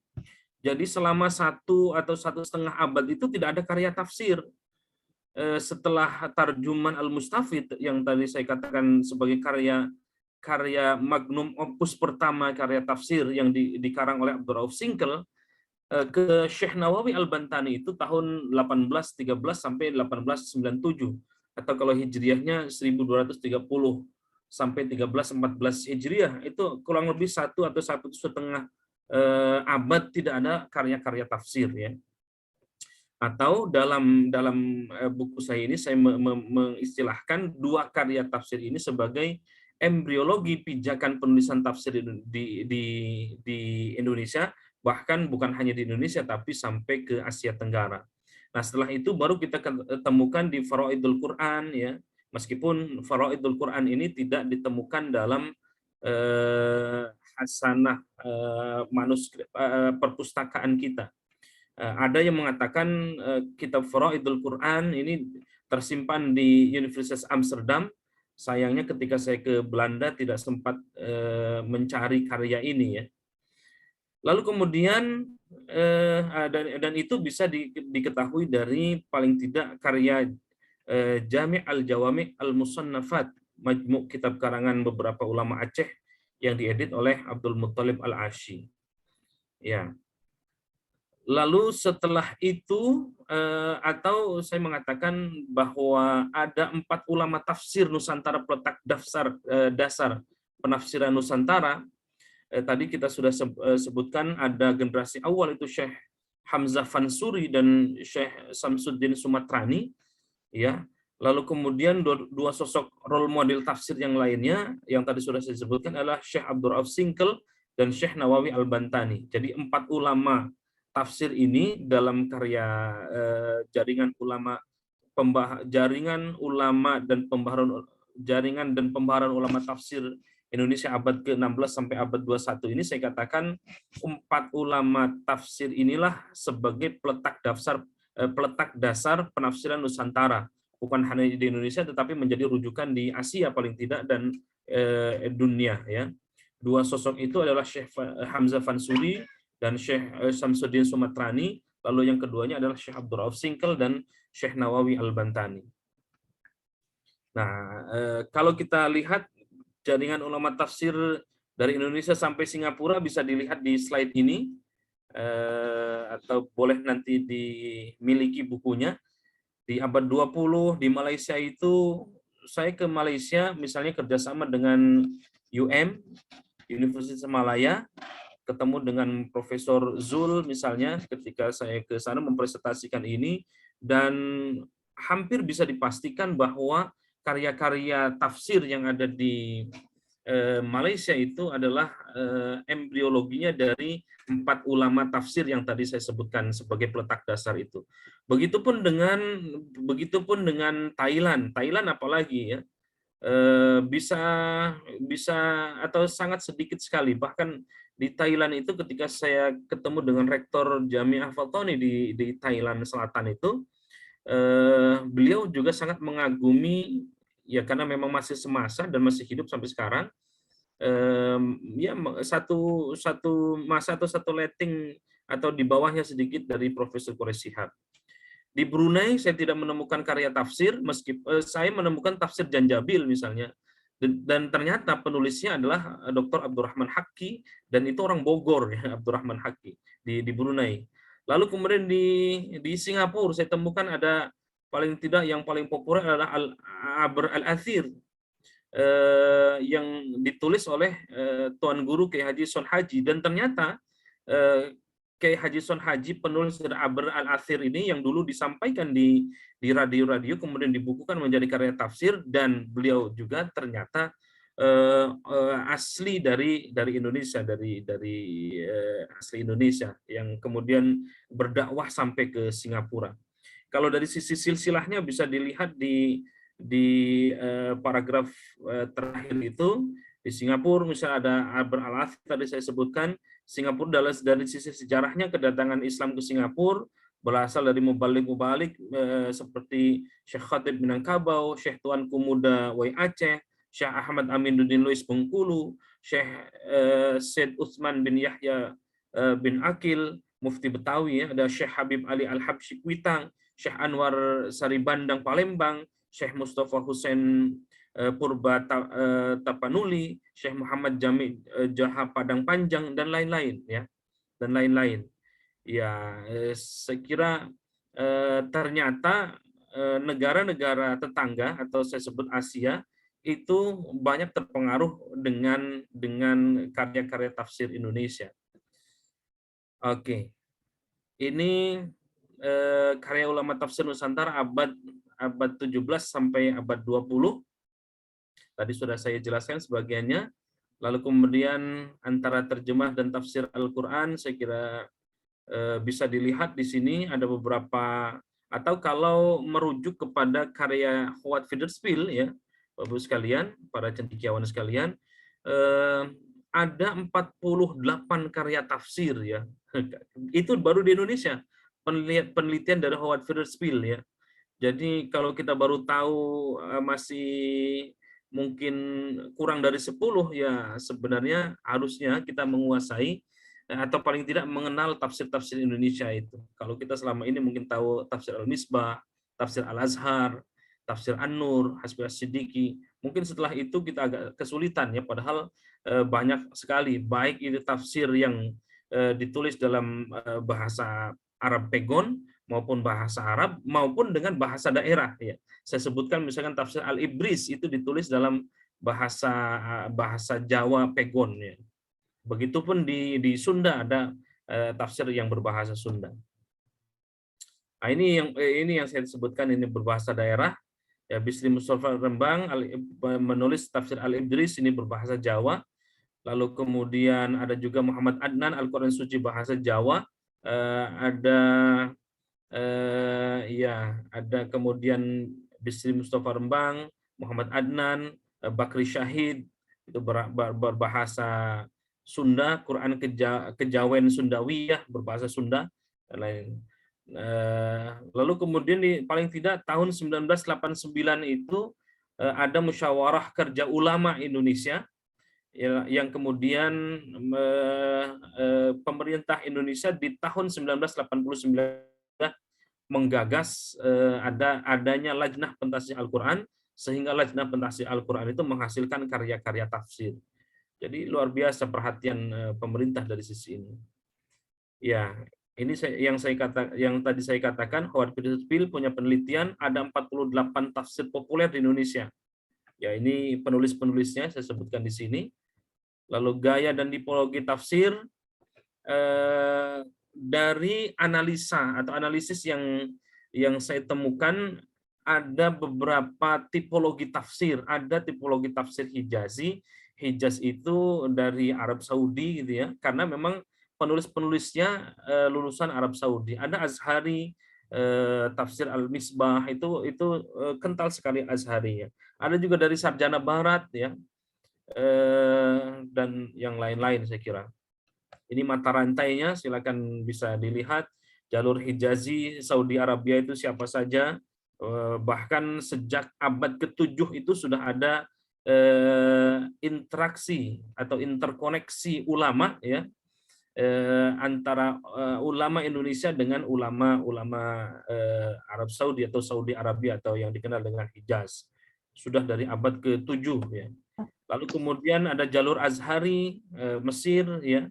Jadi selama 1 atau 1,5 abad itu tidak ada karya tafsir. Setelah tarjuman Al-Mustafid yang tadi saya katakan sebagai karya magnum opus pertama karya tafsir yang dikarang oleh Abdurrauf Singkel, ke Syekh Nawawi Al-Bantani itu tahun 1813 sampai 1897, atau kalau hijriahnya 1230 sampai 1314 hijriah, itu kurang lebih 1 atau 1,5 abad tidak ada karya-karya tafsir ya. Atau dalam buku saya ini saya mengistilahkan 2 karya tafsir ini sebagai embriologi pijakan penulisan tafsir di Indonesia, bahkan bukan hanya di Indonesia tapi sampai ke Asia Tenggara. Nah, setelah itu baru kita temukan di Faraidul Quran ya. Meskipun Faraidul Quran ini tidak ditemukan dalam hasanah manuskrip perpustakaan kita. Ada yang mengatakan kitab Faraidul Quran ini tersimpan di Universitas Amsterdam. Sayangnya ketika saya ke Belanda tidak sempat mencari karya ini ya. Lalu kemudian dan itu bisa diketahui dari paling tidak karya Jami' al-Jawami' al-Musannafat, majmu' kitab karangan beberapa ulama Aceh yang diedit oleh Abdul Muttalib Al-Ashi. Ya. Lalu setelah itu atau saya mengatakan bahwa ada 4 ulama tafsir Nusantara peletak dasar penafsiran Nusantara. Tadi kita sudah sebutkan ada generasi awal itu Syekh Hamzah Fansuri dan Syekh Samsuddin Sumatrani ya. Lalu kemudian 2 sosok role model tafsir yang lainnya yang tadi sudah saya sebutkan adalah Syekh Abdurrauf Singkel dan Syekh Nawawi Al-Bantani. Jadi 4 ulama tafsir ini dalam karya jaringan dan pembaharan ulama tafsir Indonesia abad ke-16 sampai abad 21 ini, saya katakan 4 ulama tafsir inilah sebagai peletak dasar penafsiran Nusantara, bukan hanya di Indonesia tetapi menjadi rujukan di Asia paling tidak dan dunia ya. 2 sosok itu adalah Syekh Hamzah Fansuri dan Syekh Samsuddin Sumatrani, lalu yang keduanya adalah Syekh Abdurrauf Singkel dan Syekh Nawawi Al-Bantani. Nah, kalau kita lihat jaringan ulama tafsir dari Indonesia sampai Singapura bisa dilihat di slide ini, atau boleh nanti dimiliki bukunya. Di abad 20 di Malaysia itu saya ke Malaysia misalnya kerjasama dengan Universitas Malaya, ketemu dengan Profesor Zul misalnya ketika saya ke sana mempresentasikan ini, dan hampir bisa dipastikan bahwa karya-karya tafsir yang ada di Malaysia itu adalah embriologinya dari 4 ulama tafsir yang tadi saya sebutkan sebagai peletak dasar itu. Begitupun dengan Thailand. Thailand apalagi ya, bisa atau sangat sedikit sekali. Bahkan di Thailand itu ketika saya ketemu dengan rektor Jamiah Faltoni di Thailand Selatan itu, beliau juga sangat mengagumi ya, karena memang masih semasa dan masih hidup sampai sekarang. Ya satu masa atau satu letting atau di bawahnya sedikit dari Profesor Quraish Shihab. Di Brunei saya tidak menemukan karya tafsir, meskipun saya menemukan tafsir Janjabil misalnya, dan ternyata penulisnya adalah Dr. Abdurrahman Haqqi, dan itu orang Bogor ya, Abdurrahman Haqqi di Brunei. Lalu kemudian di Singapura saya temukan ada yang paling populer adalah Abr al-Athir, yang ditulis oleh Tuan Guru Kiai Haji Son Haji, dan ternyata Kiai Haji Son Haji penulis dari Abr al-Athir ini yang dulu disampaikan di radio-radio kemudian dibukukan menjadi karya tafsir, dan beliau juga ternyata asli dari Indonesia, dari asli Indonesia yang kemudian berdakwah sampai ke Singapura. Kalau dari sisi silsilahnya bisa dilihat di paragraf terakhir itu, di Singapura misalnya ada Abr al-Athir tadi saya sebutkan. Singapura dari sisi sejarahnya kedatangan Islam ke Singapura berasal dari mubalik seperti Syekh Khatib Minangkabau, Syekh Tuanku Muda Wai Aceh, Syekh Ahmad Aminuddin Luis Bengkulu, Syekh Syed Utsman bin Yahya bin Akil, Mufti Betawi ya, ada Syekh Habib Ali Al-Habsyi Kuitang, Syekh Anwar Saribandang Palembang, Syekh Mustafa Hussein Purba Tapanuli, Syekh Muhammad Jami Jaha Padang Panjang, dan lain-lain ya, dan lain-lain. Ya, saya kira ternyata negara-negara tetangga atau saya sebut Asia itu banyak terpengaruh dengan karya-karya tafsir Indonesia. Oke, ini karya ulama tafsir Nusantara abad 17 sampai abad 20. Tadi sudah saya jelaskan sebagiannya. Lalu kemudian antara terjemah dan tafsir Al-Quran, saya kira bisa dilihat di sini ada beberapa, atau kalau merujuk kepada karya Howard Fiederspiel ya, Bapak sekalian, para cendekiawan sekalian, ada 48 karya tafsir ya. Itu baru di Indonesia, penelitian dari Howard Fiederspiel ya. Jadi kalau kita baru tahu masih mungkin kurang dari 10 ya, sebenarnya harusnya kita menguasai atau paling tidak mengenal tafsir-tafsir Indonesia itu. Kalau kita selama ini mungkin tahu tafsir Al-Misbah, tafsir Al-Azhar, tafsir An-Nur, Hasbi As-Siddiqi, mungkin setelah itu kita agak kesulitan ya, padahal banyak sekali, baik itu tafsir yang ditulis dalam bahasa Arab Pegon maupun bahasa Arab maupun dengan bahasa daerah ya. Saya sebutkan misalkan tafsir Al-Ibris itu ditulis dalam bahasa Jawa Pegon ya. Begitupun di Sunda ada tafsir yang berbahasa Sunda. Nah, ini yang saya sebutkan, ini berbahasa daerah. Ya, Bisri Mustafa Rembang menulis tafsir Al-Ibris, ini berbahasa Jawa. Lalu kemudian ada juga Muhammad Adnan Al-Quran Suci bahasa Jawa. Ada kemudian Bisri Mustafa Rembang, Muhammad Adnan, Bakri Syahid itu berbahasa Sunda, Quran Kejawen Sundawiyah berbahasa Sunda dan lain. Lalu kemudian paling tidak tahun 1989 itu ada Musyawarah Kerja Ulama Indonesia yang kemudian pemerintah Indonesia di tahun 1989 menggagas adanya Lajnah Pentasih Al-Quran, sehingga Lajnah Pentasih Al-Quran itu menghasilkan karya-karya tafsir. Jadi luar biasa perhatian pemerintah dari sisi ini. Ya, Ini yang tadi saya katakan, Howard Fitzgerald punya penelitian ada 48 tafsir populer di Indonesia. Ya, ini penulis-penulisnya saya sebutkan di sini. Lalu gaya dan tipologi tafsir dari analisa atau analisis yang saya temukan, ada beberapa tipologi tafsir. Ada tipologi tafsir Hijazi. Hijaz itu dari Arab Saudi gitu ya, karena memang penulis-penulisnya lulusan Arab Saudi. Ada Azhari, tafsir Al-Misbah itu kental sekali Azhari ya. Ada juga dari sarjana barat ya, dan yang lain-lain saya kira. Ini mata rantainya, silakan bisa dilihat. Jalur Hijazi Saudi Arabia itu siapa saja, bahkan sejak abad ke-7 itu sudah ada interaksi atau interkoneksi ulama ya, antara ulama Indonesia dengan ulama-ulama Arab Saudi atau Saudi Arabia atau yang dikenal dengan Hijaz. Sudah dari abad ke-7 ya. Lalu kemudian ada jalur Azhari Mesir ya.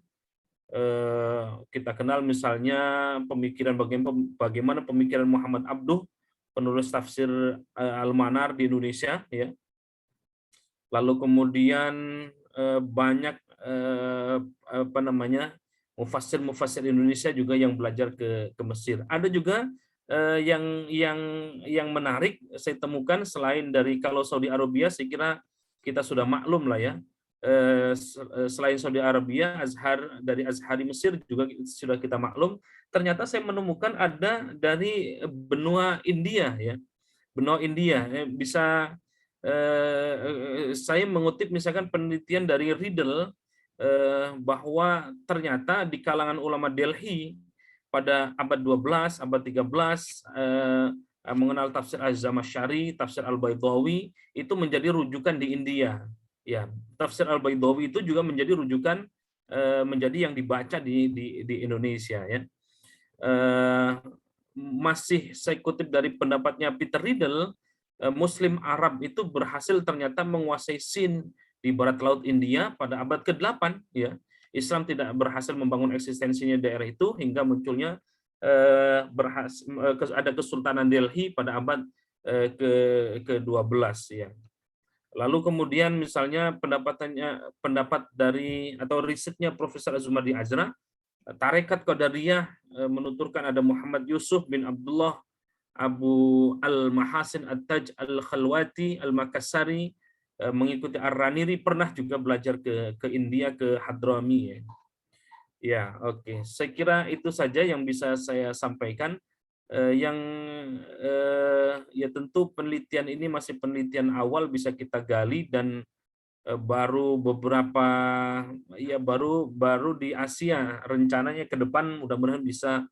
Kita kenal misalnya bagaimana pemikiran Muhammad Abduh, penulis tafsir Al-Manar di Indonesia ya. Lalu kemudian banyak mufassir Indonesia juga yang belajar ke Mesir. Ada juga yang menarik saya temukan, selain dari kalau Saudi Arabia saya kira kita sudah maklum lah ya. Selain Saudi Arabia, dari Azhari Mesir juga sudah kita maklum. Ternyata saya menemukan ada dari benua India ya. Benua India bisa saya mengutip misalkan penelitian dari Riddle bahwa ternyata di kalangan ulama Delhi pada abad 12, abad 13 mengenal tafsir Az-Zamakhsyari, tafsir Al-Baydawi itu menjadi rujukan di India. Ya, tafsir Al-Baydawi itu juga menjadi rujukan, menjadi yang dibaca di Indonesia ya. Masih saya kutip dari pendapatnya Peter Riddle, Muslim Arab itu berhasil ternyata menguasai Sind di barat laut India pada abad ke-8 ya. Islam tidak berhasil membangun eksistensinya daerah itu hingga munculnya ada Kesultanan Delhi pada abad ke-12 ya. Lalu kemudian misalnya pendapat dari atau risetnya Profesor Azumardi Azra, Tarekat Qadariyah menuturkan ada Muhammad Yusuf bin Abdullah Abu Al-Mahasin At-Taj Al-Khalwati Al-Makassari mengikuti Ar-Raniri, pernah juga belajar ke India, ke Hadrami ya. Ya, oke. Saya kira itu saja yang bisa saya sampaikan. Ya tentu penelitian ini masih penelitian awal, bisa kita gali dan baru di Asia, rencananya ke depan mudah-mudahan bisa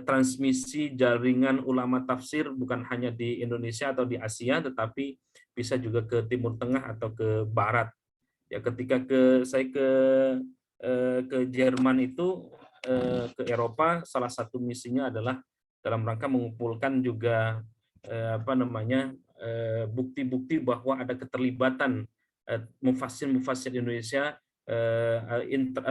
transmisi jaringan ulama tafsir bukan hanya di Indonesia atau di Asia, tetapi bisa juga ke Timur Tengah atau ke Barat. Ya, ketika saya ke Jerman itu, ke Eropa, salah satu misinya adalah dalam rangka mengumpulkan juga bukti-bukti bahwa ada keterlibatan mufassir Indonesia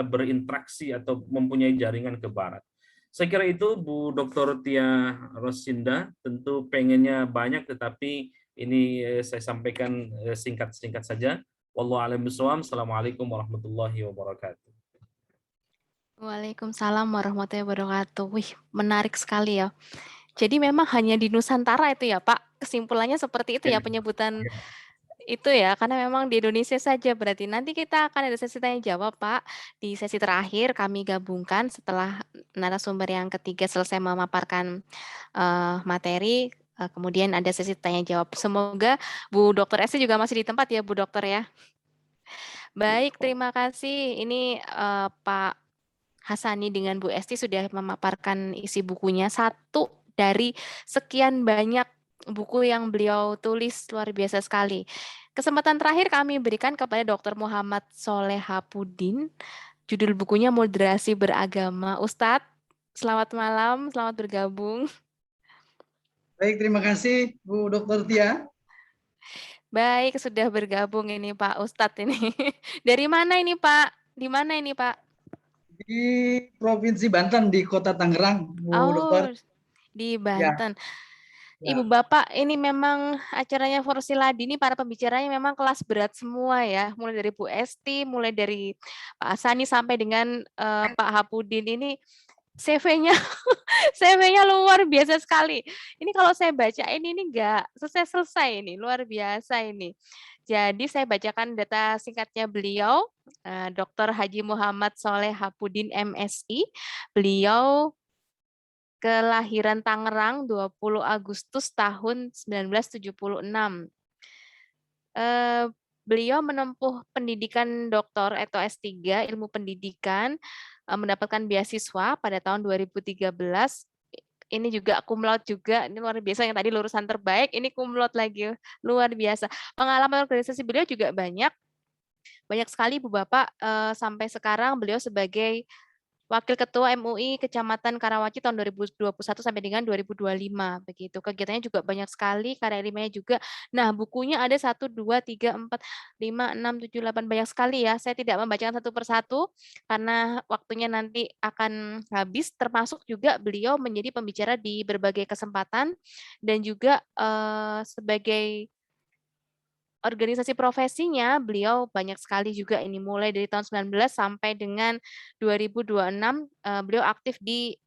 berinteraksi atau mempunyai jaringan ke Barat. Saya kira itu Bu Dr. Tia Rosinda, tentu pengennya banyak tetapi ini saya sampaikan singkat-singkat saja. Wallahu a'lam bishawab. Assalamualaikum warahmatullahi wabarakatuh. Waalaikumsalam warahmatullahi wabarakatuh. Wih, menarik sekali ya. Jadi memang hanya di Nusantara itu ya Pak, kesimpulannya seperti itu ya penyebutan itu ya, karena memang di Indonesia saja. Berarti nanti kita akan ada sesi tanya jawab Pak. Di sesi terakhir kami gabungkan setelah narasumber yang ketiga selesai memaparkan materi, kemudian ada sesi tanya jawab. Semoga Bu Dr. Esti juga masih di tempat ya Bu Dokter ya. Baik, terima kasih. Ini Pak Hasani dengan Bu Esti sudah memaparkan isi bukunya, satu dari sekian banyak buku yang beliau tulis, luar biasa sekali. Kesempatan terakhir kami berikan kepada Dr. Muhammad Solehapudin. Judul bukunya Moderasi Beragama. Ustadz, selamat malam, selamat bergabung. Baik, terima kasih Bu Dr. Tia. Baik, sudah bergabung ini Pak Ustadz ini. Dari mana ini Pak? Di mana ini Pak? Di Provinsi Banten, di Kota Tangerang, Bu Oh, Dokter. di Ya, Banten. ya. Ibu Bapak, ini memang acaranya Forsiladi ini para pembicaranya memang kelas berat semua ya. Mulai dari Bu Esti, mulai dari Pak Asani sampai dengan Pak Hapudin ini CV-nya CV-nya luar biasa sekali. Ini kalau saya bacain ini enggak selesai-selesai ini, luar biasa ini. Jadi saya bacakan data singkatnya beliau, Dr. Haji Muhammad Soleh Hapudin MSI. Beliau kelahiran Tangerang 20 Agustus tahun 1976. Beliau menempuh pendidikan doktor atau S3 ilmu pendidikan, mendapatkan beasiswa pada tahun 2013. Ini juga cum laude juga, ini luar biasa, yang tadi lulusan terbaik, ini cum laude lagi, luar biasa. Pengalaman organisasi beliau juga banyak sekali Bu Bapak, sampai sekarang beliau sebagai Wakil Ketua MUI Kecamatan Karawaci tahun 2021 sampai dengan 2025 begitu. Kegiatannya juga banyak sekali, karya ilmiahnya juga. Nah, bukunya ada 1, 2, 3, 4, 5, 6, 7, 8, banyak sekali ya. Saya tidak membacakan satu persatu karena waktunya nanti akan habis, termasuk juga beliau menjadi pembicara di berbagai kesempatan dan juga sebagai organisasi profesinya beliau banyak sekali juga ini, mulai dari tahun 19 sampai dengan 2026 beliau aktif di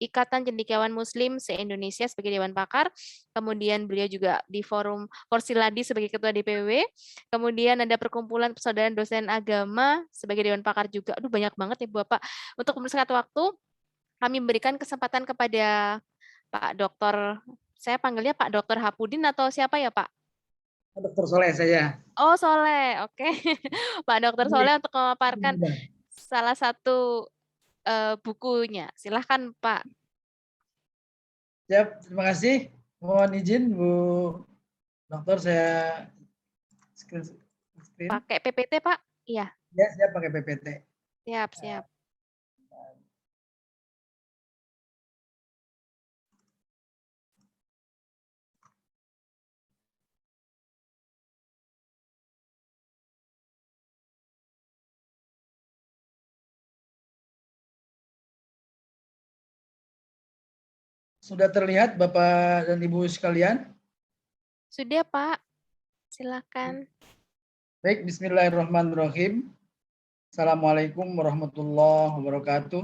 Ikatan Cendekiawan Muslim se-Indonesia sebagai Dewan Pakar, kemudian beliau juga di Forum Forsiladi sebagai Ketua DPW, kemudian ada Perkumpulan Persaudaraan Dosen Agama sebagai Dewan Pakar juga. Aduh, banyak banget ya Bapak. Untuk mempersingkat waktu, kami memberikan kesempatan kepada Pak Dokter, saya panggilnya Pak Dokter Hapudin atau siapa ya Pak? Dokter Soleh saya. Oh, Soleh, oke. Pak Dokter Soleh untuk memaparkan salah satu bukunya. Silahkan Pak. Siap, terima kasih. Mohon izin Bu Dokter, saya screen. Pakai PPT Pak? Iya. Ya, saya pakai PPT. Siap, siap. Sudah terlihat Bapak dan Ibu sekalian? Sudah Pak, silakan. Baik, bismillahirrahmanirrahim. Assalamualaikum warahmatullahi wabarakatuh.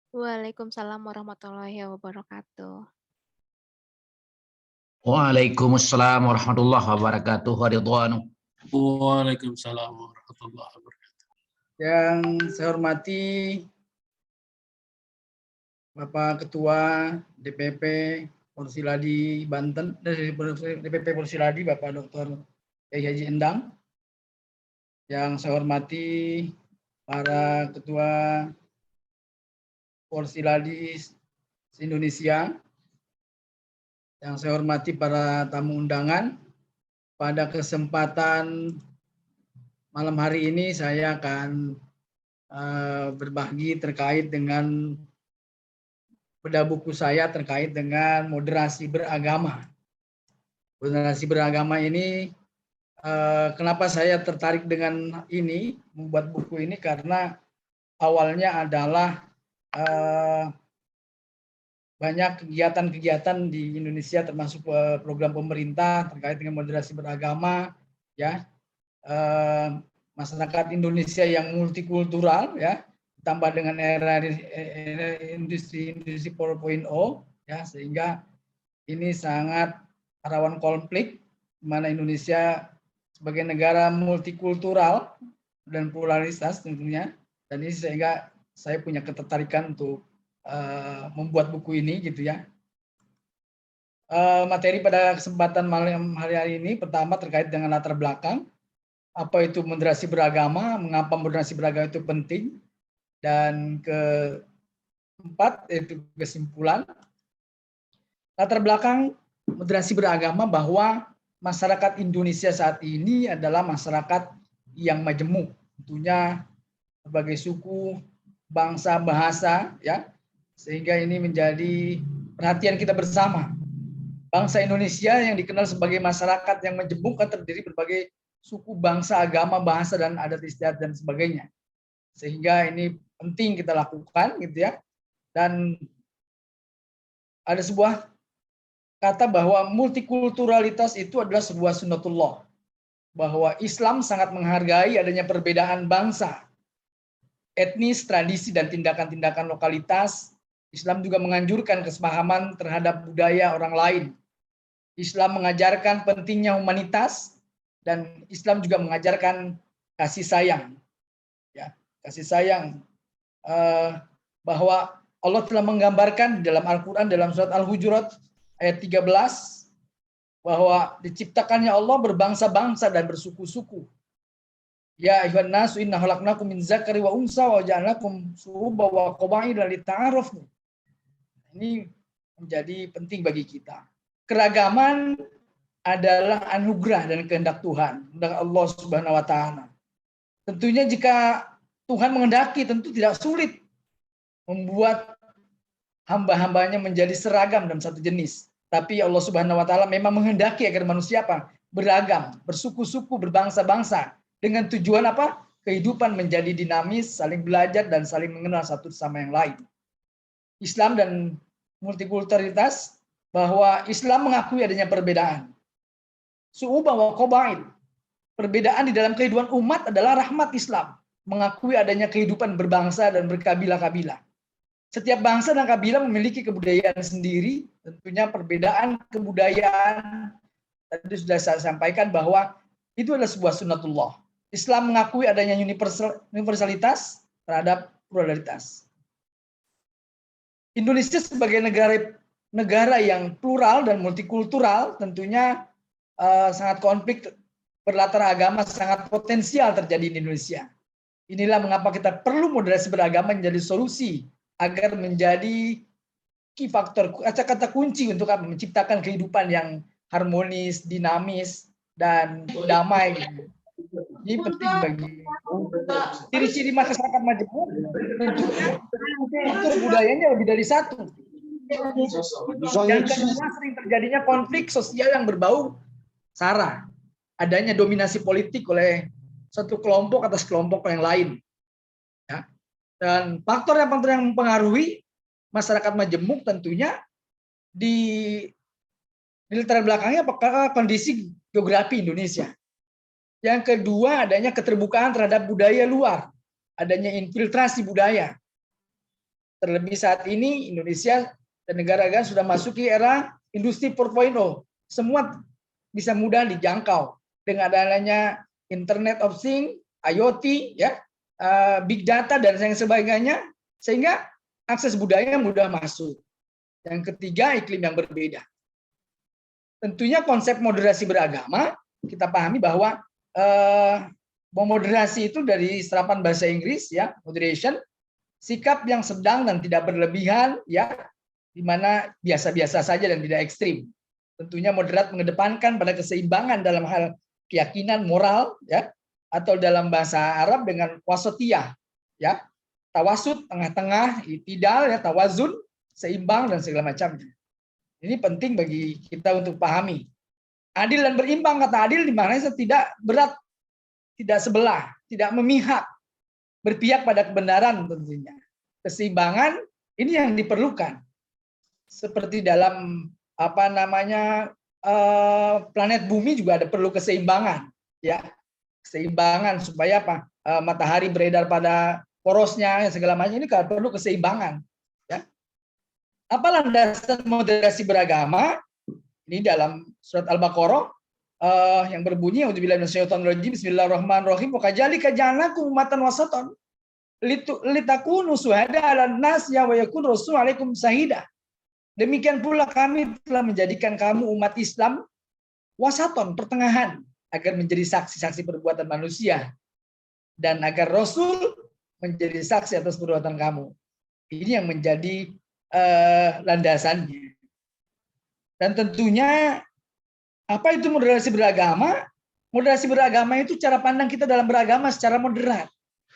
Waalaikumsalam warahmatullahi wabarakatuh. Waalaikumsalam warahmatullahi wabarakatuh. Waridwanu. Waalaikumsalam warahmatullahi wabarakatuh. Yang saya hormati Bapak Ketua DPP Forsiladi Banten, dari DPP Forsiladi Bapak Dr. Kiai Haji Endang. Yang saya hormati para Ketua Forsiladi Indonesia. Yang saya hormati para tamu undangan. Pada kesempatan malam hari ini saya akan berbagi terkait dengan bedah buku saya terkait dengan moderasi beragama. Moderasi beragama ini, kenapa saya tertarik dengan ini, membuat buku ini, karena awalnya adalah banyak kegiatan-kegiatan di Indonesia termasuk program pemerintah terkait dengan moderasi beragama, ya, masyarakat Indonesia yang multikultural, ya, ditambah dengan era industri 4.0, ya, sehingga ini sangat rawan konflik, di mana Indonesia sebagai negara multikultural dan pluralitas tentunya, dan ini sehingga saya punya ketertarikan untuk membuat buku ini, gitu ya. Materi pada kesempatan malam hari ini pertama terkait dengan latar belakang, apa itu moderasi beragama, mengapa moderasi beragama itu penting, dan keempat yaitu kesimpulan. Latar belakang moderasi beragama bahwa masyarakat Indonesia saat ini adalah masyarakat yang majemuk, tentunya berbagai suku, bangsa, bahasa, ya, sehingga ini menjadi perhatian kita bersama. Bangsa Indonesia yang dikenal sebagai masyarakat yang majemuk kan terdiri berbagai suku, bangsa, agama, bahasa, dan adat istiadat dan sebagainya. Sehingga ini penting kita lakukan gitu ya. Dan ada sebuah kata bahwa multikulturalitas itu adalah sebuah sunnatullah. Bahwa Islam sangat menghargai adanya perbedaan bangsa, etnis, tradisi, dan tindakan-tindakan lokalitas. Islam juga menganjurkan kesepahaman terhadap budaya orang lain. Islam mengajarkan pentingnya humanitas, dan Islam juga mengajarkan kasih sayang. Ya, kasih sayang. Bahwa Allah telah menggambarkan di dalam Al-Quran, dalam surat Al-Hujurat ayat 13, bahwa diciptakannya Allah berbangsa-bangsa dan bersuku-suku. Ya ayyuhan nasu inna khalaqnakum min dzakari wa unsa wa ja'alnakum syu'uban wa qabaila lita'arafu. Ini menjadi penting bagi kita. Keragaman adalah anugerah dan kehendak Tuhan, kehendak Allah Subhanahu wa taala. Tentunya jika Tuhan menghendaki, tentu tidak sulit membuat hamba-hambanya menjadi seragam dalam satu jenis. Tapi Allah Subhanahu wa taala memang menghendaki agar manusia apa? Beragam, bersuku-suku, berbangsa-bangsa. Dengan tujuan apa? Kehidupan menjadi dinamis, saling belajar dan saling mengenal satu sama yang lain. Islam dan multikulturalitas, bahwa Islam mengakui adanya perbedaan. Su'uba wa qabail. Perbedaan di dalam kehidupan umat adalah rahmat Islam. Mengakui adanya kehidupan berbangsa dan berkabilah-kabilah. Setiap bangsa dan kabilah memiliki kebudayaan sendiri. Tentunya perbedaan kebudayaan, tadi sudah saya sampaikan bahwa itu adalah sebuah sunnatullah. Islam mengakui adanya universalitas terhadap pluralitas. Indonesia sebagai negara yang plural dan multikultural tentunya sangat konflik berlatar agama, sangat potensial terjadi di Indonesia. Inilah mengapa kita perlu moderasi beragama menjadi solusi agar menjadi key faktor, kata-kata kunci untuk menciptakan kehidupan yang harmonis, dinamis, dan damai. Ini penting bagi ciri-ciri masyarakat majemuk. Unsur budayanya lebih dari satu. Yang kedua, sering terjadinya konflik sosial yang berbau sara. Adanya dominasi politik oleh satu kelompok atas kelompok yang lain. Ya. Dan faktor yang mempengaruhi masyarakat majemuk tentunya di latar belakangnya apakah kondisi geografi Indonesia. Yang kedua, adanya keterbukaan terhadap budaya luar, adanya infiltrasi budaya. Terlebih saat ini Indonesia dan negara-negara sudah masuki era industri 4.0. Semua bisa mudah dijangkau dengan adanya Internet of Things, IoT, ya, big data dan yang sebagainya, sehingga akses budaya mudah masuk. Yang ketiga, iklim yang berbeda. Tentunya konsep moderasi beragama kita pahami bahwa moderasi itu dari serapan bahasa Inggris, ya, moderation, sikap yang sedang dan tidak berlebihan, ya, di mana biasa-biasa saja dan tidak ekstrim. Tentunya moderat mengedepankan pada keseimbangan dalam hal keyakinan moral, ya, atau dalam bahasa Arab dengan wasatiyah, ya, tawasud, tengah-tengah, itidal, ya, tawazun, seimbang dan segala macamnya. Ini penting bagi kita untuk pahami. Adil dan berimbang, kata adil di mana tidak berat, tidak sebelah, tidak memihak, berpihak pada kebenaran tentunya. Keseimbangan ini yang diperlukan. Seperti dalam planet bumi juga ada perlu keseimbangan, ya. Keseimbangan supaya apa? Matahari beredar pada porosnya, segala macam ini kan perlu keseimbangan, ya. Apa landasan moderasi beragama? Ini dalam surat Al-Baqarah yang berbunyi auzubillahi minasyaitonirrajim bismillahirrahmanirrahim wa kadzalika ja'alnakum ummatan wasatan litakunu syuhada 'alan nas wa yakun rasul 'alaikum syahida. Demikian pula kami telah menjadikan kamu umat Islam wasaton, pertengahan, agar menjadi saksi-saksi perbuatan manusia dan agar Rasul menjadi saksi atas perbuatan kamu. Ini yang menjadi landasannya. Dan tentunya apa itu moderasi beragama? Moderasi beragama itu cara pandang kita dalam beragama secara moderat.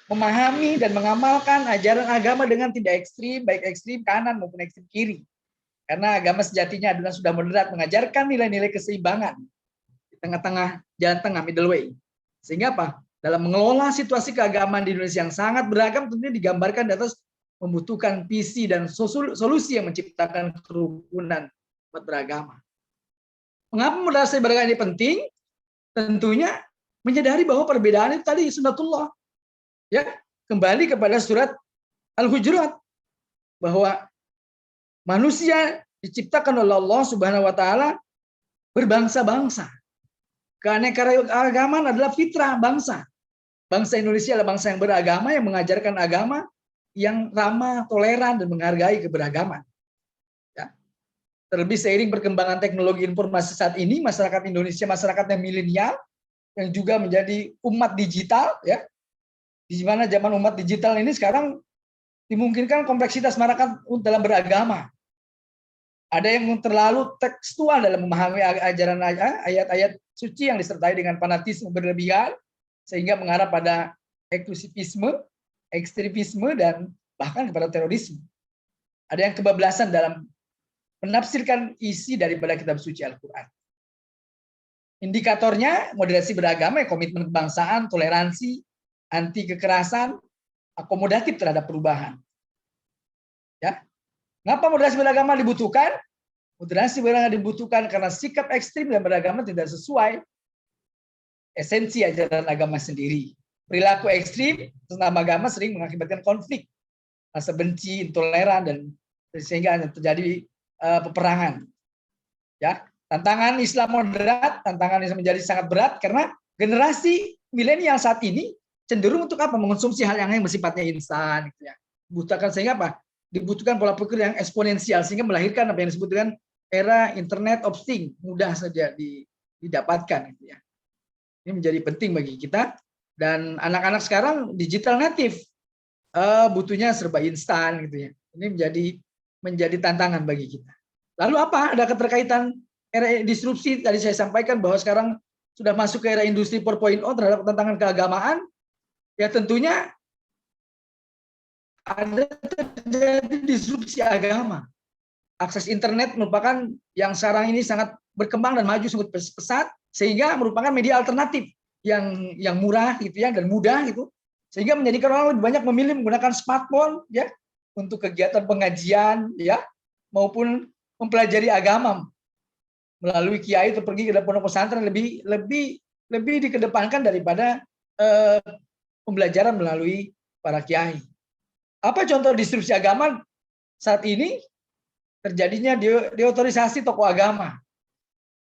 Memahami dan mengamalkan ajaran agama dengan tidak ekstrim, baik ekstrim kanan maupun ekstrim kiri. Karena agama sejatinya adalah sudah moderat, mengajarkan nilai-nilai keseimbangan di tengah-tengah, jalan tengah, middle way. Sehingga apa? dalam mengelola situasi keagamaan di Indonesia yang sangat beragam tentunya digambarkan di atas membutuhkan visi dan solusi yang menciptakan kerukunan umat beragama. Mengapa moderasi beragama ini penting? Tentunya menyadari bahwa perbedaan itu tadi sunnatullah. Ya, kembali kepada surat Al-Hujurat bahwa manusia diciptakan oleh Allah Subhanahu wa taala berbangsa-bangsa. Keanekaragaman adalah fitrah bangsa. Bangsa Indonesia adalah bangsa yang beragama, yang mengajarkan agama, yang ramah, toleran, dan menghargai keberagaman. Ya. Terlebih seiring perkembangan teknologi informasi saat ini, masyarakat Indonesia, masyarakat yang milenial, yang juga menjadi umat digital, ya, di mana zaman umat digital ini sekarang dimungkinkan kompleksitas masyarakat dalam beragama. Ada yang terlalu tekstual dalam memahami ajaran ayat-ayat suci yang disertai dengan fanatisme berlebihan, sehingga mengarah pada eksklusivisme, ekstremisme, dan bahkan kepada terorisme. Ada yang kebablasan dalam menafsirkan isi daripada kitab suci Al-Quran. Indikatornya moderasi beragama, komitmen kebangsaan, toleransi, anti kekerasan, akomodatif terhadap perubahan. Ya. Mengapa moderasi beragama dibutuhkan? Moderasi beragama dibutuhkan karena sikap ekstrim dan beragama tidak sesuai esensi ajaran agama sendiri. Perilaku ekstrim tentang agama sering mengakibatkan konflik, rasa benci, intoleran, dan sehingga terjadi peperangan. Ya, tantangan Islam moderat, tantangan Islam menjadi sangat berat karena generasi milenial saat ini cenderung untuk apa? Mengonsumsi hal yang bersifatnya instan, gitu ya. Dibutuhkan sehingga apa? Dibutuhkan pola pikir yang eksponensial sehingga melahirkan apa yang disebut dengan era Internet of Things, mudah saja didapatkan, gitu ya. Ini menjadi penting bagi kita, dan anak-anak sekarang digital native, butuhnya serba instan, gitu ya. Ini menjadi tantangan bagi kita. Lalu apa? Ada keterkaitan era disrupsi tadi saya sampaikan bahwa sekarang sudah masuk ke era industri 4.0 terhadap tantangan keagamaan. Ya tentunya ada terjadi disrupsi agama. Akses internet merupakan yang sekarang ini sangat berkembang dan maju sangat pesat, sehingga merupakan media alternatif yang murah, gitu ya, dan mudah, gitu, sehingga menjadikan orang lebih banyak memilih menggunakan smartphone, ya, untuk kegiatan pengajian, ya, maupun mempelajari agama melalui kiai atau pergi ke pondok pesantren lebih dikedepankan daripada pembelajaran melalui para kiai. Apa contoh disrupsi agama saat ini? Terjadinya deotorisasi tokoh agama.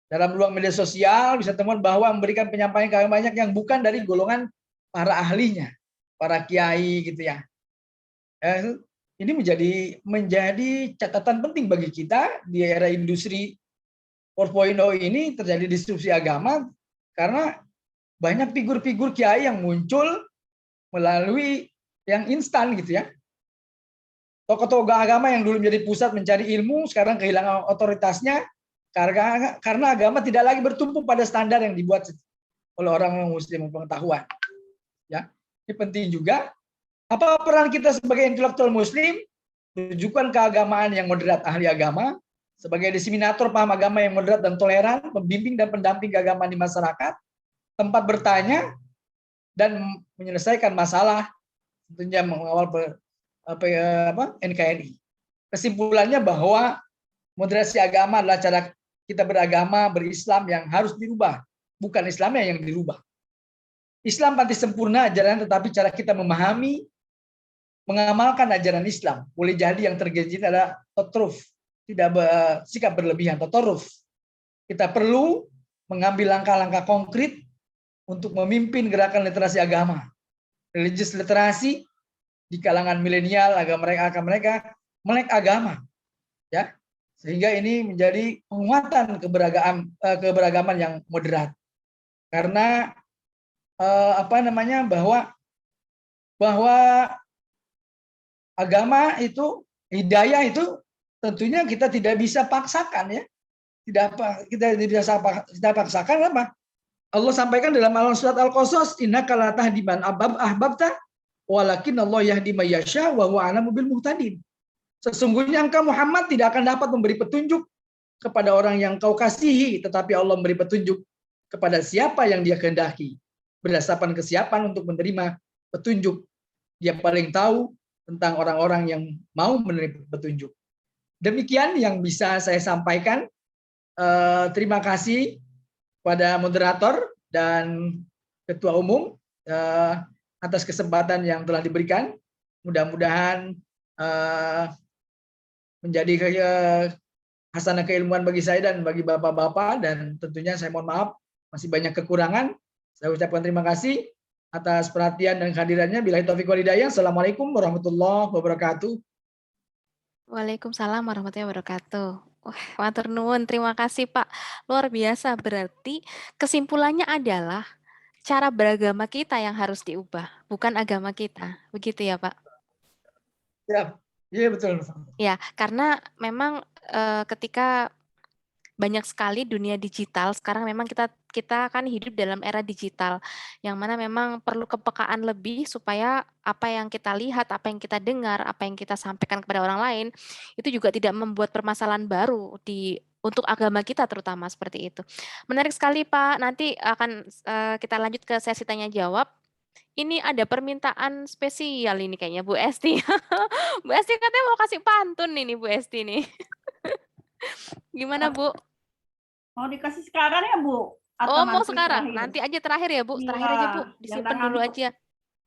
Dalam ruang media sosial bisa temuan bahwa memberikan penyampaian keagamaan banyak yang bukan dari golongan para ahlinya, para kiai, gitu ya. Ini menjadi catatan penting bagi kita di era industri 4.0 ini terjadi disrupsi agama karena banyak figur-figur kiai yang muncul melalui yang instan, gitu ya. Tokoh-tokoh agama yang dulu menjadi pusat mencari ilmu sekarang kehilangan otoritasnya karena agama tidak lagi bertumpu pada standar yang dibuat oleh orang muslim pengetahuan. Ya, ini penting juga. Apa peran kita sebagai intelektual muslim? Rujukan keagamaan yang moderat ahli agama, sebagai diseminator paham agama yang moderat dan toleran, pembimbing dan pendamping keagamaan di masyarakat, tempat bertanya dan menyelesaikan masalah, tentunya mengawal NKRI. Kesimpulannya bahwa moderasi agama adalah cara kita beragama, berislam yang harus dirubah, bukan Islamnya yang dirubah. Islam pasti sempurna ajaran, tetapi cara kita memahami, mengamalkan ajaran Islam boleh jadi yang terjadi adalah tatruf, tidak sikap berlebihan, tataruf. Kita perlu mengambil langkah-langkah konkret untuk memimpin gerakan literasi agama, religious literasi di kalangan milenial, mereka melek agama, ya, sehingga ini menjadi penguatan keberagaman yang moderat. Karena bahwa agama itu, hidayah itu tentunya kita tidak bisa paksakan, ya. Kita tidak bisa paksakan apa? Allah sampaikan dalam surat Al-Qasas, innaka la tahdi man ahbabta walakin Allah yahdi may yasha wa huwa a'lamu bil muhtadin. Sesungguhnya engkau Muhammad tidak akan dapat memberi petunjuk kepada orang yang kau kasihi, tetapi Allah memberi petunjuk kepada siapa yang Dia kehendaki. berdasarkan kesiapan untuk menerima petunjuk. Dia paling tahu tentang orang-orang yang mau menerima petunjuk. Demikian yang bisa saya sampaikan. Terima kasih pada moderator dan Ketua Umum atas kesempatan yang telah diberikan. Mudah-mudahan menjadi hasanah keilmuan bagi saya dan bagi bapak-bapak, dan tentunya saya mohon maaf masih banyak kekurangan. Saya ucapkan terima kasih atas perhatian dan kehadirannya. Billahi taufiq wal hidayah. Assalamualaikum warahmatullahi wabarakatuh. Waalaikumsalam warahmatullahi wabarakatuh. Wah, matur nuwun, terima kasih Pak. Luar biasa, berarti kesimpulannya adalah cara beragama kita yang harus diubah, bukan agama kita. Begitu ya Pak? Ya, iya betul. Ya, karena memang ketika banyak sekali dunia digital, sekarang memang kita kan hidup dalam era digital, yang mana memang perlu kepekaan lebih supaya apa yang kita lihat, apa yang kita dengar, apa yang kita sampaikan kepada orang lain, itu juga tidak membuat permasalahan baru untuk agama kita terutama seperti itu. Menarik sekali Pak, nanti akan kita lanjut ke sesi tanya jawab. Ini ada permintaan spesial ini kayaknya Bu Esti. Bu Esti katanya mau kasih pantun ini Bu Esti nih. Gimana Bu? Mau dikasih sekarang ya, Bu? Atau Oh, mau nanti sekarang? terakhir? Nanti aja terakhir ya, Bu? Terakhir Iya, aja, Bu. biar Disimpan nggak dulu ngantuk. aja.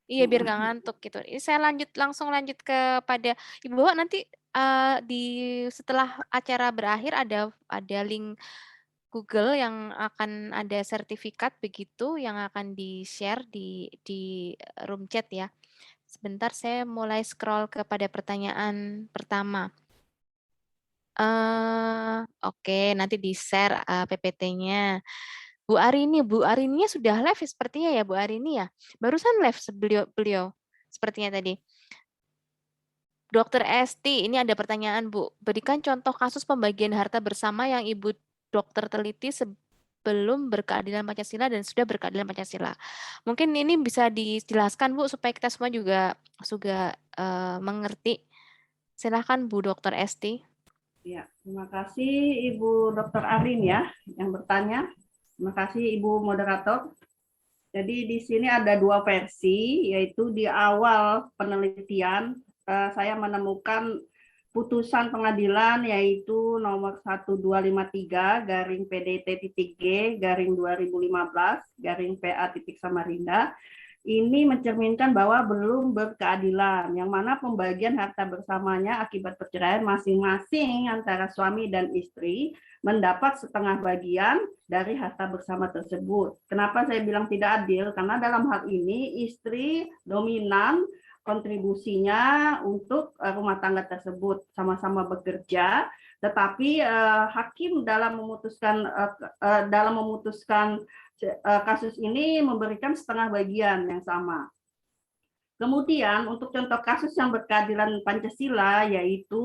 Iya, biar nggak ngantuk gitu. Ini saya langsung lanjut kepada Ibu Bapak nanti setelah acara berakhir ada link Google yang akan ada sertifikat begitu yang akan di-share di room chat ya. Sebentar saya mulai scroll kepada pertanyaan pertama. Oke, nanti di-share PPT-nya. Bu Arini sudah live sepertinya ya Bu Arini ya. Barusan live beliau sepertinya tadi. Dokter Esti, ini ada pertanyaan Bu. Berikan contoh kasus pembagian harta bersama yang Ibu dokter teliti sebelum berkeadilan Pancasila dan sudah berkeadilan Pancasila. Mungkin ini bisa dijelaskan Bu supaya kita semua juga mengerti. Silahkan Bu Dokter Esti. Ya, terima kasih Ibu Dr. Arin ya yang bertanya. Terima kasih Ibu moderator. Jadi di sini ada dua versi, yaitu di awal penelitian saya menemukan putusan pengadilan yaitu nomor 1253-PDT-G-2015-PA ini mencerminkan bahwa belum berkeadilan, yang mana pembagian harta bersamanya akibat perceraian masing-masing antara suami dan istri mendapat setengah bagian dari harta bersama tersebut. Kenapa saya bilang tidak adil? Karena dalam hal ini istri dominan kontribusinya untuk rumah tangga tersebut, sama-sama bekerja, tetapi hakim dalam memutuskan kasus ini memberikan setengah bagian yang sama. Kemudian untuk contoh kasus yang berkeadilan Pancasila yaitu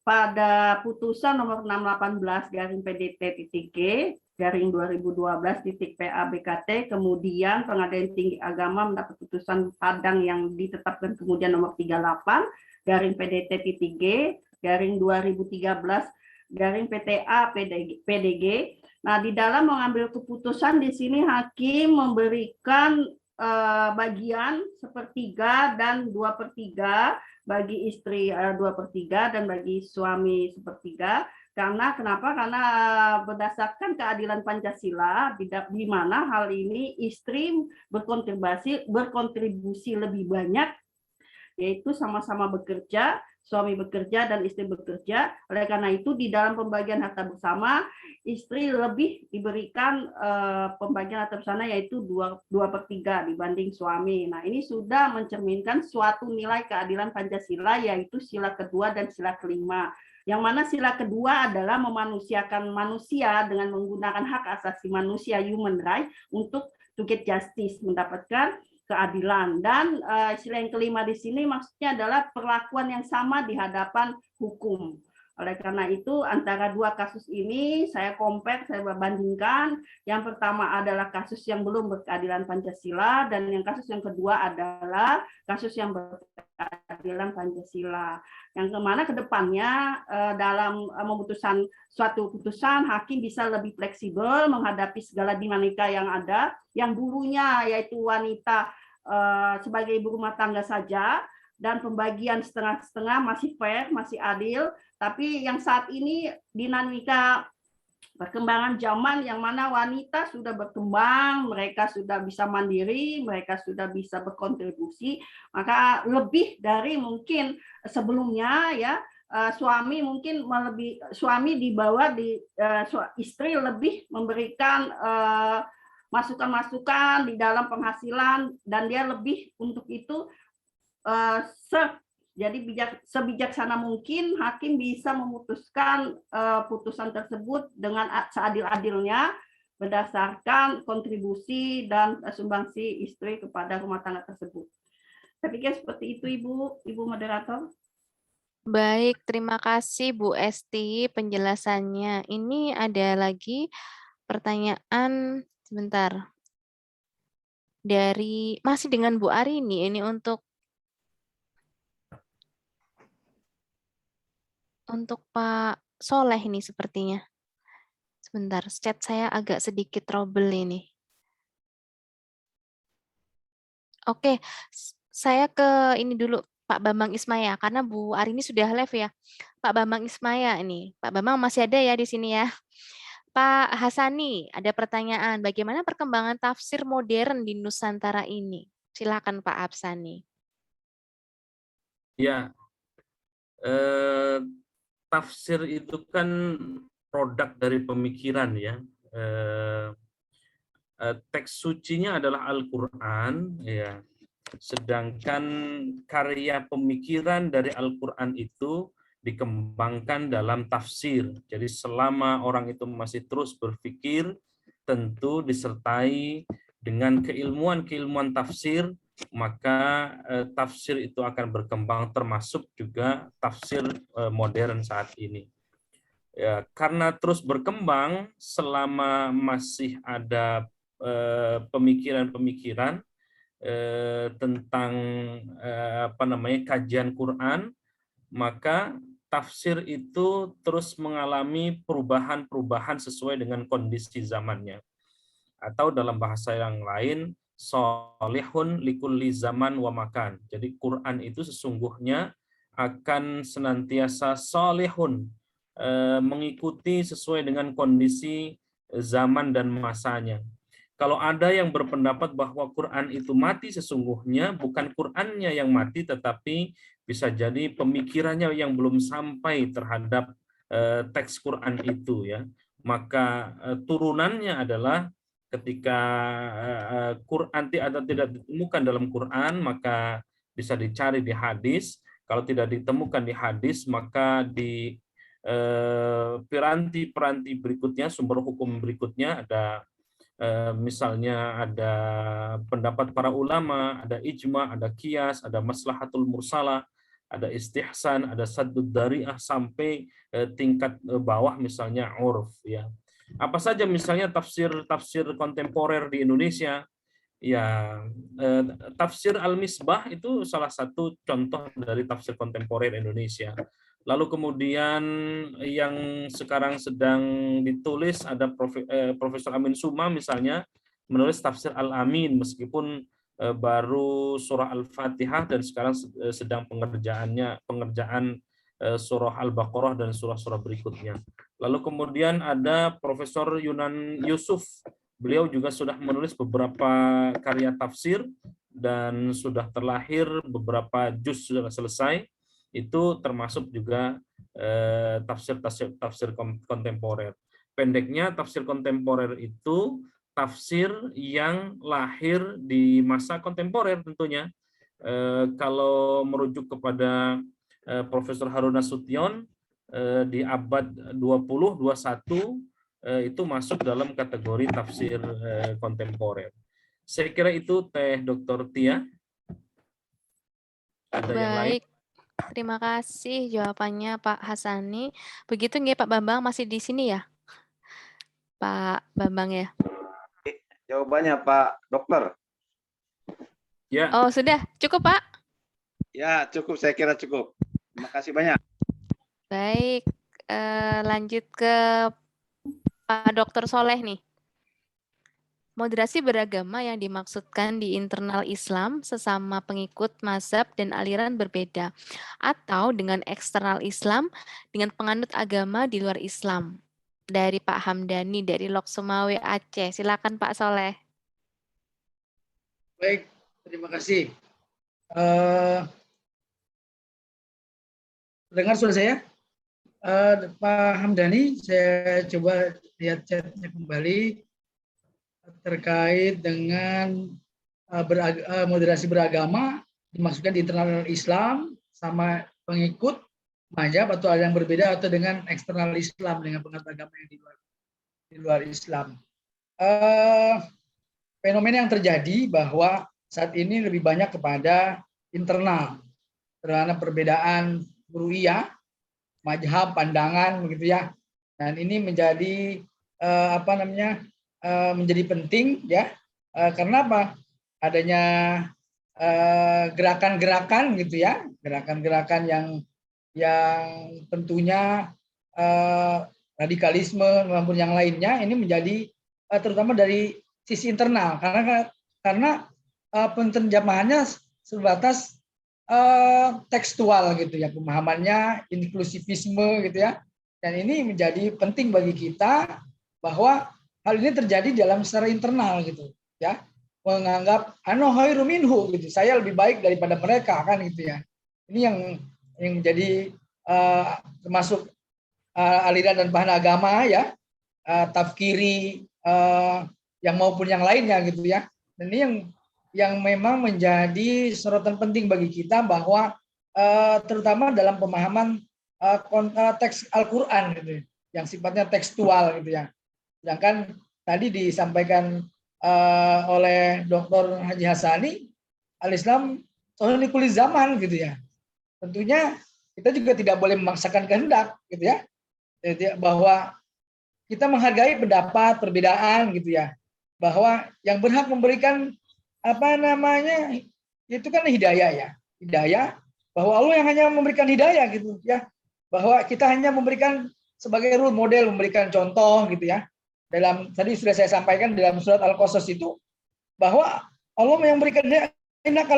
pada putusan nomor 618/PDT-G/2012/PA-BKT, kemudian Pengadilan Tinggi Agama mendapat putusan Padang yang ditetapkan kemudian nomor 38/2013/PTA-PDG. Nah, di dalam mengambil keputusan di sini hakim memberikan bagian 1/3 dan 2/3 bagi istri 2/3 dan bagi suami 1/3. Kenapa? Karena berdasarkan keadilan Pancasila di mana hal ini istri berkontribusi lebih banyak, yaitu sama-sama bekerja, suami bekerja dan istri bekerja. Oleh karena itu di dalam pembagian harta bersama istri lebih diberikan pembagian harta bersama yaitu 2/3 dibanding suami. Nah, ini sudah mencerminkan suatu nilai keadilan Pancasila yaitu sila kedua dan sila kelima. Yang mana sila kedua adalah memanusiakan manusia dengan menggunakan hak asasi manusia human right untuk to get justice, mendapatkan keadilan. Dan sila yang kelima di sini maksudnya adalah perlakuan yang sama di hadapan hukum. Oleh karena itu, antara dua kasus ini saya compare, saya bandingkan. Yang pertama adalah kasus yang belum berkeadilan Pancasila, dan yang kasus yang kedua adalah kasus yang berkeadilan Pancasila. Yang kemana ke depannya dalam memutuskan suatu putusan, hakim bisa lebih fleksibel menghadapi segala dinamika yang ada, yang dulunya yaitu wanita sebagai ibu rumah tangga saja, dan pembagian setengah-setengah masih fair, masih adil. Tapi yang saat ini dinamika perkembangan zaman yang mana wanita sudah berkembang, mereka sudah bisa mandiri, mereka sudah bisa berkontribusi, maka lebih dari mungkin sebelumnya ya, suami mungkin suami dibawa di istri lebih memberikan masukan-masukan di dalam penghasilan, dan dia lebih untuk itu jadi sebijaksana mungkin hakim bisa memutuskan putusan tersebut dengan seadil-adilnya berdasarkan kontribusi dan sumbangsi istri kepada rumah tangga tersebut. Saya pikir seperti itu, Ibu Moderator. Baik, terima kasih Bu Esti penjelasannya. Ini ada lagi pertanyaan sebentar. Masih dengan Bu Arini, ini untuk Pak Soleh ini sepertinya. Sebentar, chat saya agak sedikit trouble ini. Oke, saya ke ini dulu, Pak Bambang Ismaya, karena Bu Arini sudah live ya. Pak Bambang Ismaya ini. Pak Bambang masih ada ya di sini ya. Pak Hasani, ada pertanyaan. Bagaimana perkembangan tafsir modern di Nusantara ini? Silakan Pak Absani. Ya, tafsir itu kan produk dari pemikiran ya. Teks sucinya adalah Al-Quran, ya. Sedangkan karya pemikiran dari Al-Quran itu dikembangkan dalam tafsir. Jadi selama orang itu masih terus berpikir, tentu disertai dengan keilmuan-keilmuan tafsir, maka tafsir itu akan berkembang, termasuk juga tafsir modern saat ini. Ya, karena terus berkembang, selama masih ada pemikiran-pemikiran tentang kajian Quran, maka tafsir itu terus mengalami perubahan-perubahan sesuai dengan kondisi zamannya. Atau dalam bahasa yang lain, sholihun likulli zaman wa makan. Jadi Quran itu sesungguhnya akan senantiasa sholihun, mengikuti sesuai dengan kondisi zaman dan masanya. Kalau ada yang berpendapat bahwa Quran itu mati, sesungguhnya bukan Qurannya yang mati, tetapi bisa jadi pemikirannya yang belum sampai terhadap teks Quran itu, ya. Maka turunannya adalah ketika Quran tidak ditemukan dalam Quran, maka bisa dicari di hadis. Kalau tidak ditemukan di hadis, maka di piranti-piranti berikutnya, sumber hukum berikutnya ada, misalnya ada pendapat para ulama, ada ijma, ada qiyas, ada maslahatul mursalah, ada istihsan, ada saddud dari'ah, sampai tingkat bawah misalnya urf, ya. Apa saja misalnya tafsir kontemporer di Indonesia? Ya, tafsir Al-Misbah itu salah satu contoh dari tafsir kontemporer Indonesia. Lalu kemudian yang sekarang sedang ditulis ada Profesor Amin Suma misalnya, menulis tafsir Al-Amin, meskipun baru surah Al-Fatihah dan sekarang sedang pengerjaan surah Al-Baqarah dan surah-surah berikutnya. Lalu kemudian ada Profesor Yunan Yusuf, beliau juga sudah menulis beberapa karya tafsir dan sudah terlahir beberapa juz sudah selesai. Itu termasuk juga tafsir kontemporer. Pendeknya, tafsir kontemporer itu tafsir yang lahir di masa kontemporer tentunya. Kalau merujuk kepada Profesor Harun Nasution di abad 20-21 itu masuk dalam kategori tafsir kontemporer. Saya kira itu Teh Dr. Tia. Ada yang lain? Terima kasih jawabannya Pak Hasani. Begitu nggih Pak Bambang, masih di sini ya? Pak Bambang ya? Jawabannya Pak Dokter. Ya, Oh, sudah. Cukup Pak? Ya, cukup, saya kira cukup. Terima kasih banyak. Baik, lanjut ke Pak Dr. Soleh nih. Moderasi beragama yang dimaksudkan di internal Islam sesama pengikut mazhab dan aliran berbeda, atau dengan eksternal Islam dengan penganut agama di luar Islam. Dari Pak Hamdani dari Lok Sumawe Aceh. Silakan Pak Soleh. Baik, terima kasih. Dengar suara saya? Pak Hamdani, saya coba lihat chatnya kembali terkait dengan moderasi beragama dimaksudkan di internal Islam sama pengikut mazhab atau ada yang berbeda atau dengan eksternal Islam dengan penganut agama yang di luar Islam. Fenomena yang terjadi bahwa saat ini lebih banyak kepada internal terhadap perbedaan ru'iyah, mazhab, pandangan begitu ya. Dan ini menjadi menjadi penting ya. Karena apa? Adanya gerakan-gerakan gitu ya, gerakan-gerakan yang tentunya radikalisme maupun yang lainnya ini menjadi terutama dari sisi internal karena penterjemahannya sebatas tekstual gitu ya, pemahamannya inklusivisme gitu ya, dan ini menjadi penting bagi kita bahwa hal ini terjadi dalam secara internal gitu ya, menganggap ana khairu minhu gitu, saya lebih baik daripada mereka kan gitu ya. Ini yang menjadi termasuk aliran dan bahan agama ya, tafkiri yang maupun yang lainnya gitu ya. Dan ini yang memang menjadi sorotan penting bagi kita bahwa terutama dalam pemahaman teks Al-Qur'an gitu, yang sifatnya tekstual gitu ya. Sedangkan tadi disampaikan oleh Dr. Haji Hasani, al-Islam sohlikul zaman gitu ya. Tentunya kita juga tidak boleh memaksakan kehendak gitu ya. Jadi bahwa kita menghargai pendapat perbedaan gitu ya. Bahwa yang berhak memberikan itu kan hidayah ya, hidayah, bahwa Allah yang hanya memberikan hidayah gitu ya, bahwa kita hanya memberikan sebagai role model, memberikan contoh gitu ya. Dalam tadi sudah saya sampaikan dalam surat Al-Qasas itu bahwa Allah yang memberikan hidayah, innaka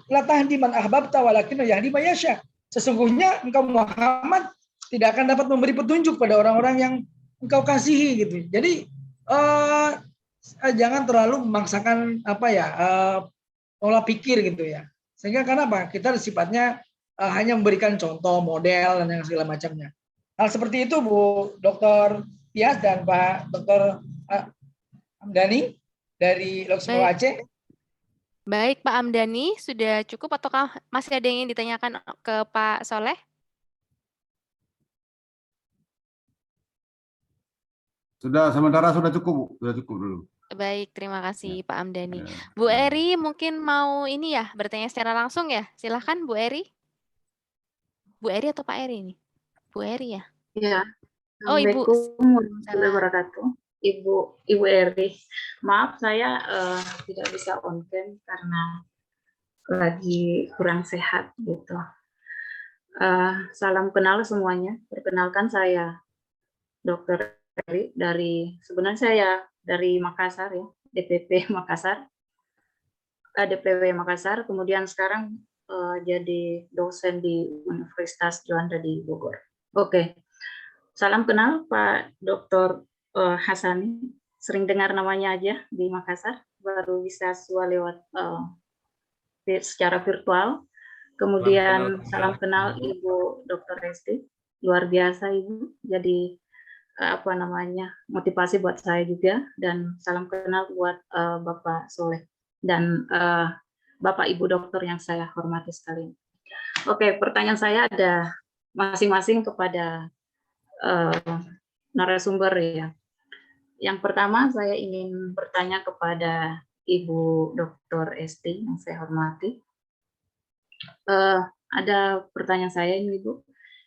la tahdi man ahbabta walakin yahdi man yasha. Sesungguhnya engkau Muhammad tidak akan dapat memberi petunjuk pada orang-orang yang engkau kasihi gitu. Jadi jangan terlalu memaksakan pola pikir gitu ya. Sehingga kenapa? Kita sifatnya hanya memberikan contoh, model dan yang segala macamnya. Hal seperti itu Bu Dr. Tias dan Pak Dr. Hamdani dari Lok Sumawe Aceh. Baik Pak Hamdani, sudah cukup ataukah masih ada yang ingin ditanyakan ke Pak Soleh? Sudah, sementara sudah cukup, Bu. Sudah cukup dulu. Baik, terima kasih Pak Hamdani. Bu Eri mungkin mau ini ya, bertanya secara langsung ya. Silahkan Bu Eri. Bu Eri atau Pak Eri ini? Bu Eri ya? Ya. Oh, Ibu. Assalamualaikum warahmatullahi wabarakatuh. Ibu Eri. Maaf saya tidak bisa on cam karena lagi kurang sehat gitu. Salam kenal semuanya. Perkenalkan saya Dr. Eri sebenarnya saya dari Makassar ya, DPW Makassar, kemudian sekarang jadi dosen di Universitas Juanda di Bogor. Oke. Salam kenal Pak Dr. Hasani, sering dengar namanya aja di Makassar, baru bisa lewat secara virtual. Kemudian salam kenal Ibu Dr. Resti, luar biasa Ibu, jadi motivasi buat saya juga, dan salam kenal buat Bapak Soleh dan Bapak Ibu dokter yang saya hormati sekalian. Oke, pertanyaan saya ada masing-masing kepada narasumber ya. Yang pertama saya ingin bertanya kepada Ibu Dr. Esti yang saya hormati. ada pertanyaan saya ini Bu.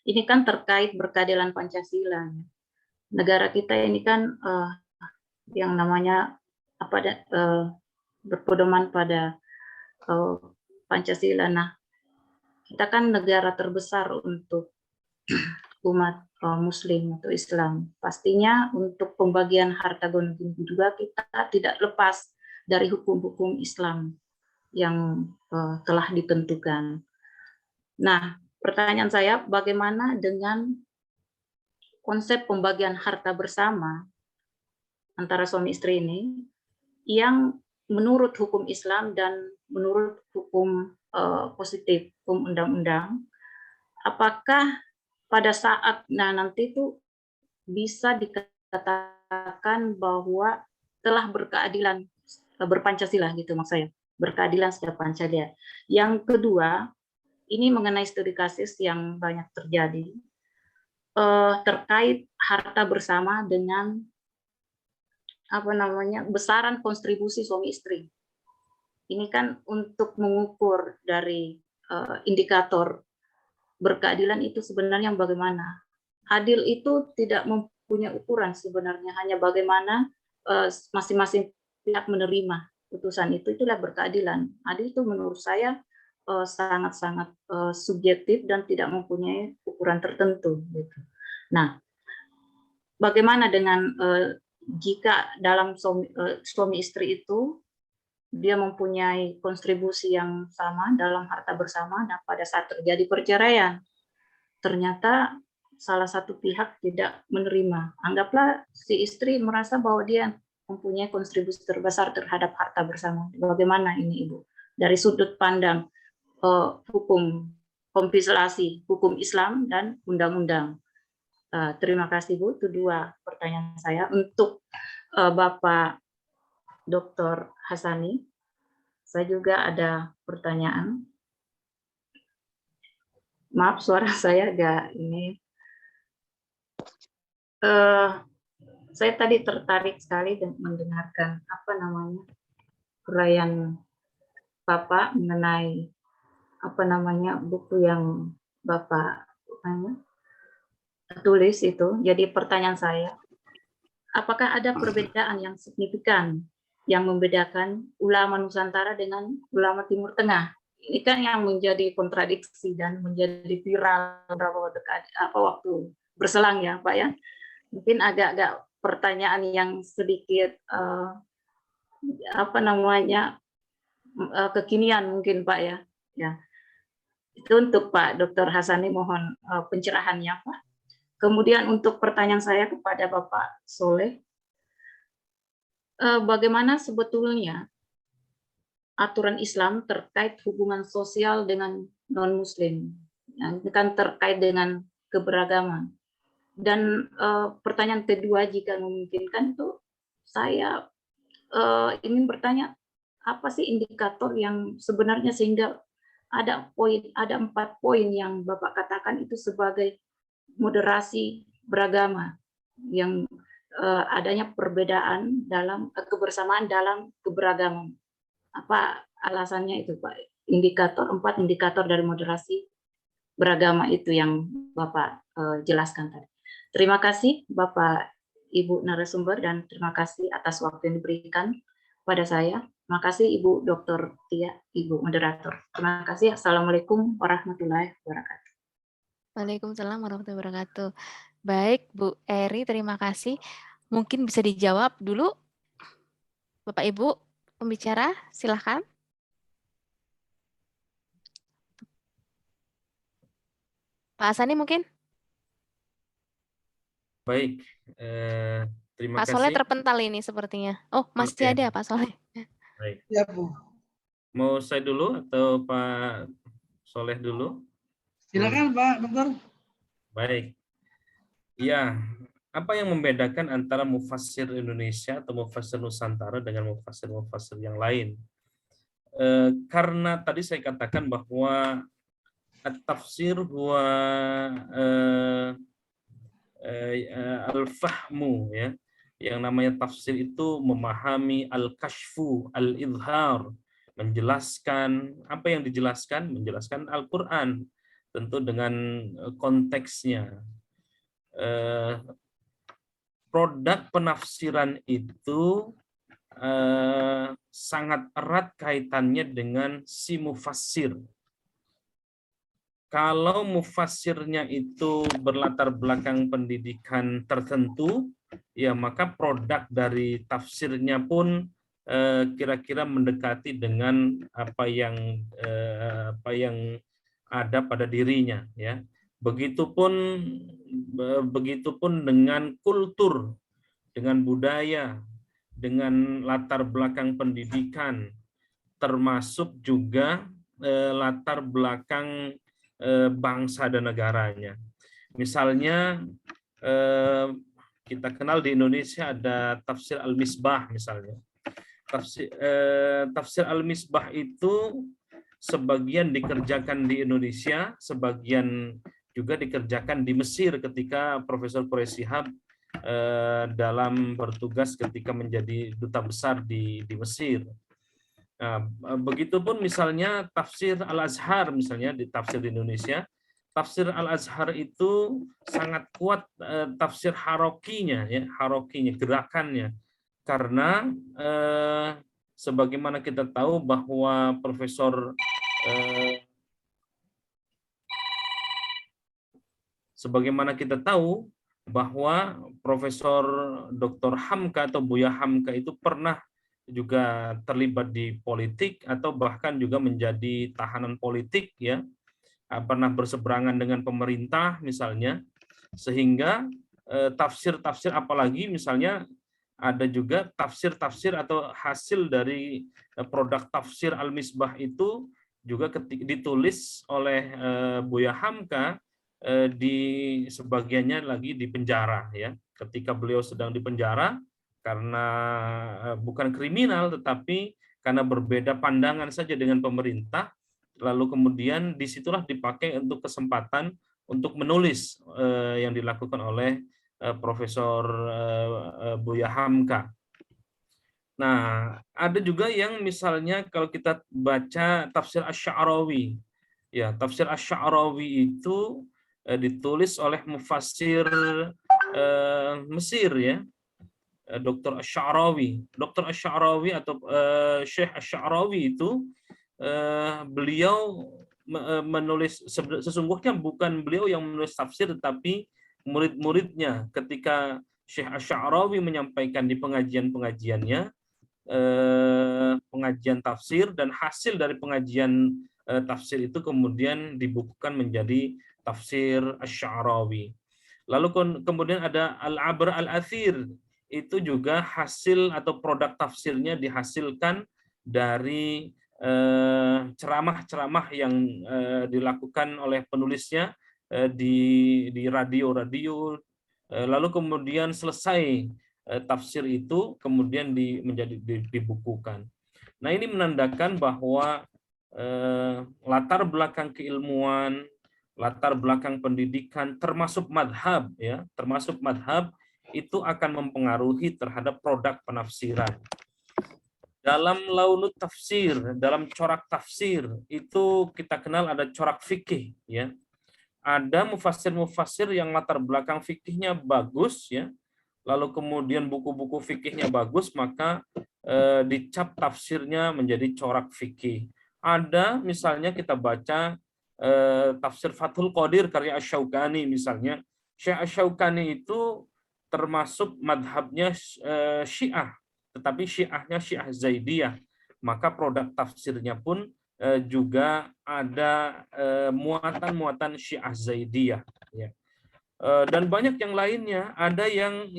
Ini kan terkait berkeadilan Pancasila. Negara kita ini kan yang namanya berpedoman pada Pancasila. Nah, kita kan negara terbesar untuk umat Muslim atau Islam. Pastinya untuk pembagian harta gono juga kita tidak lepas dari hukum-hukum Islam yang telah ditentukan. Nah, pertanyaan saya, bagaimana dengan konsep pembagian harta bersama antara suami istri ini yang menurut hukum Islam dan menurut hukum positif, hukum undang-undang, apakah pada saat nanti itu bisa dikatakan bahwa telah berkeadilan berpancasila gitu maksud saya, berkeadilan secara Pancasila. Yang kedua, ini mengenai studi kasus yang banyak terjadi terkait harta bersama dengan besaran kontribusi suami istri. Ini kan untuk mengukur dari indikator berkeadilan itu sebenarnya bagaimana. Adil itu tidak mempunyai ukuran sebenarnya, hanya bagaimana masing-masing pihak menerima putusan itu, itulah berkeadilan. Adil itu menurut saya sangat-sangat subjektif dan tidak mempunyai ukuran tertentu. Gitu. Nah, bagaimana dengan jika dalam suami istri itu dia mempunyai kontribusi yang sama dalam harta bersama, dan pada saat terjadi perceraian ternyata salah satu pihak tidak menerima. Anggaplah si istri merasa bahwa dia mempunyai kontribusi terbesar terhadap harta bersama. Bagaimana ini Ibu? Dari sudut pandang hukum kompilasi, hukum Islam dan undang-undang. Terima kasih Bu, itu dua pertanyaan saya. Untuk Bapak Dr. Hasani, saya juga ada pertanyaan. Maaf, suara saya agak ini. Saya tadi tertarik sekali mendengarkan uraian Bapak mengenai buku yang Bapak tulis itu. Jadi pertanyaan saya, apakah ada perbedaan yang signifikan yang membedakan ulama Nusantara dengan ulama Timur Tengah? Ini kan yang menjadi kontradiksi dan menjadi viral beberapa waktu berselang ya Pak ya. Mungkin agak-agak pertanyaan yang sedikit kekinian mungkin Pak ya. Ya. Itu untuk Pak Dr. Hasani, mohon pencerahannya Pak. Kemudian untuk pertanyaan saya kepada Bapak Soleh, bagaimana sebetulnya aturan Islam terkait hubungan sosial dengan non-Muslim? Ini kan terkait dengan keberagaman. Dan pertanyaan kedua, jika memungkinkan, itu saya ingin bertanya, apa sih indikator yang sebenarnya sehingga ada 4 poin yang Bapak katakan itu sebagai moderasi beragama, yang adanya perbedaan dalam kebersamaan dalam keberagaman. Apa alasannya itu Pak? 4 indikator dari moderasi beragama itu yang Bapak jelaskan tadi. Terima kasih Bapak Ibu narasumber, dan terima kasih atas waktu yang diberikan pada saya. Terima kasih Ibu Dr. Tia, Ibu moderator. Terima kasih. Assalamualaikum warahmatullahi wabarakatuh. Waalaikumsalam warahmatullahi wabarakatuh. Baik, Bu Eri, terima kasih. Mungkin bisa dijawab dulu, Bapak Ibu pembicara, silahkan. Pak Hasani mungkin? Baik, terima Pak Soleh kasih. terpental ini sepertinya. Oh, masih ada Pak Soleh. Baik. Ya Bu. Mau saya dulu atau Pak Soleh dulu? Silakan Pak Dokter. Baik. Ya, apa yang membedakan antara mufassir Indonesia atau mufassir Nusantara dengan mufassir-mufassir yang lain? Karena tadi saya katakan bahwa at-tafsir huwa al-fahmu, ya. Yang namanya tafsir itu memahami al-kashfu, al-idhar, menjelaskan apa yang dijelaskan, menjelaskan Al-Qur'an. tentu dengan konteksnya. Produk penafsiran itu sangat erat kaitannya dengan si mufassir. Kalau mufassirnya itu berlatar belakang pendidikan tertentu, ya maka produk dari tafsirnya pun kira-kira mendekati dengan apa yang ada pada dirinya, ya. Begitupun dengan kultur, dengan budaya, dengan latar belakang pendidikan, termasuk juga latar belakang bangsa dan negaranya. Misalnya kita kenal di Indonesia ada tafsir Al-Misbah misalnya. Tafsir Al-Misbah itu sebagian dikerjakan di Indonesia, sebagian juga dikerjakan di Mesir ketika Profesor Quraish Shihab dalam bertugas ketika menjadi duta besar di Mesir. Nah, begitupun misalnya tafsir Al-Azhar misalnya di tafsir di Indonesia, tafsir Al-Azhar itu sangat kuat tafsir harokinya, ya, harokinya, gerakannya, karena sebagaimana kita tahu bahwa Profesor Profesor Dr. Hamka atau Buya Hamka itu pernah juga terlibat di politik atau bahkan juga menjadi tahanan politik, ya, pernah berseberangan dengan pemerintah misalnya, sehingga tafsir-tafsir apalagi misalnya ada juga tafsir-tafsir atau hasil dari produk tafsir Al-Misbah itu juga ditulis oleh Buya Hamka di sebagiannya lagi di penjara, ya, ketika beliau sedang di penjara karena bukan kriminal tetapi karena berbeda pandangan saja dengan pemerintah, lalu kemudian disitulah dipakai untuk kesempatan untuk menulis yang dilakukan oleh Profesor Buya Hamka. Nah, ada juga yang misalnya kalau kita baca tafsir Asy-Sya'rawi, ya, tafsir Asy-Sya'rawi itu ditulis oleh mufassir Mesir, ya, Dr. Asy-Sya'rawi. Dr. Asy-Sya'rawi atau Syekh Asy-Sya'rawi itu beliau menulis, sesungguhnya bukan beliau yang menulis tafsir tetapi murid-muridnya. Ketika Syekh Asy-Sya'rawi menyampaikan di pengajian-pengajiannya pengajian tafsir, dan hasil dari pengajian tafsir itu kemudian dibukukan menjadi tafsir Asy-Sya'rawi. Lalu kemudian ada Al-Abr Al-Athir, itu juga hasil atau produk tafsirnya dihasilkan dari ceramah-ceramah yang dilakukan oleh penulisnya di radio-radio, lalu kemudian selesai tafsir itu kemudian dibukukan. Nah, ini menandakan bahwa latar belakang keilmuan, latar belakang pendidikan, termasuk madhab, ya, termasuk madhab itu akan mempengaruhi terhadap produk penafsiran. Dalam launut tafsir, dalam corak tafsir itu kita kenal ada corak fikih, ya. Ada mufassir-mufassir yang latar belakang fikihnya bagus, ya. Lalu kemudian buku-buku fikihnya bagus, maka dicap tafsirnya menjadi corak fikih. Ada misalnya kita baca tafsir Fathul Qadir karya Asy-Syaukani misalnya. Syekh Asy-Syaukani itu termasuk madhabnya Syiah, tetapi Syiahnya Syiah Zaidiyah. Maka produk tafsirnya pun juga ada muatan-muatan Syiah Zaidiyah, ya. Dan banyak yang lainnya, ada yang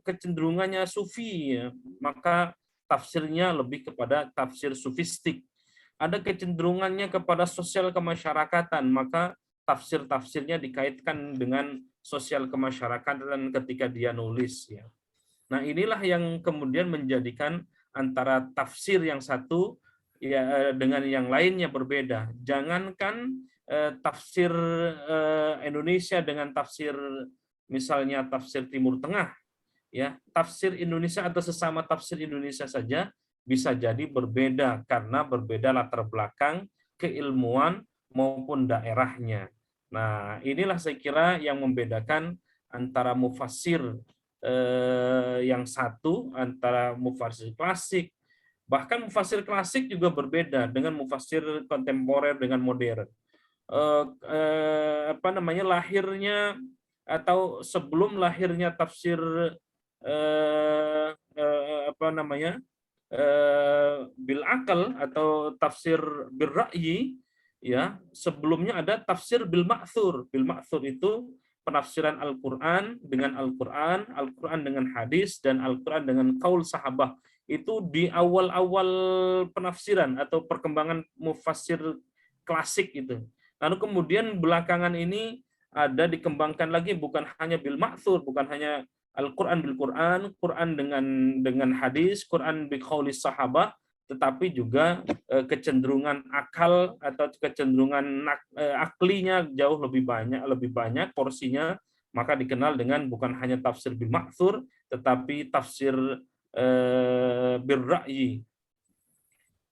kecenderungannya sufi, ya, maka tafsirnya lebih kepada tafsir sufistik. Ada kecenderungannya kepada sosial kemasyarakatan, maka tafsir-tafsirnya dikaitkan dengan sosial kemasyarakatan ketika dia nulis, ya. Nah, inilah yang kemudian menjadikan antara tafsir yang satu, ya, dengan yang lainnya berbeda. Jangankan tafsir Indonesia dengan tafsir misalnya tafsir Timur Tengah, ya, tafsir Indonesia atau sesama tafsir Indonesia saja bisa jadi berbeda karena berbeda latar belakang keilmuan, maupun daerahnya. Nah, inilah saya kira yang membedakan antara mufassir yang satu, antara mufassir klasik. Bahkan mufassir klasik juga berbeda dengan mufassir kontemporer dengan modern. Lahirnya atau sebelum lahirnya tafsir bil akal atau tafsir bil ra'yi, ya, sebelumnya ada tafsir bil ma'thur. Bil ma'thur itu penafsiran Al-Qur'an dengan Al-Qur'an, Al-Qur'an dengan hadis, dan Al-Qur'an dengan qaul sahabah. Itu di awal-awal penafsiran atau perkembangan mufassir klasik itu. Lalu kemudian belakangan ini ada dikembangkan lagi, bukan hanya bil ma'thur, bukan hanya Al-Quran bil Quran, Quran dengan hadis, Quran bi qaulis sahabah, tetapi juga kecenderungan akal atau kecenderungan aklinya jauh lebih banyak porsinya, maka dikenal dengan bukan hanya tafsir bil ma'thur, tetapi tafsir bil ra'yi.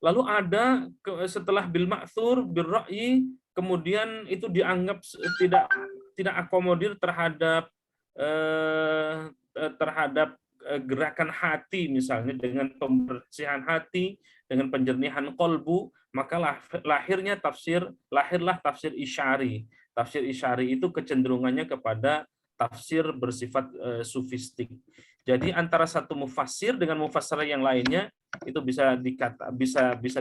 Lalu ada setelah bil ma'thur, bil ra'yi, kemudian itu dianggap tidak akomodir terhadap gerakan hati, misalnya dengan pembersihan hati, dengan penjernihan kolbu, maka lahirlah tafsir Isy'ari. Tafsir Isy'ari itu kecenderungannya kepada tafsir bersifat sufistik. Jadi antara satu mufassir dengan mufassir yang lainnya itu bisa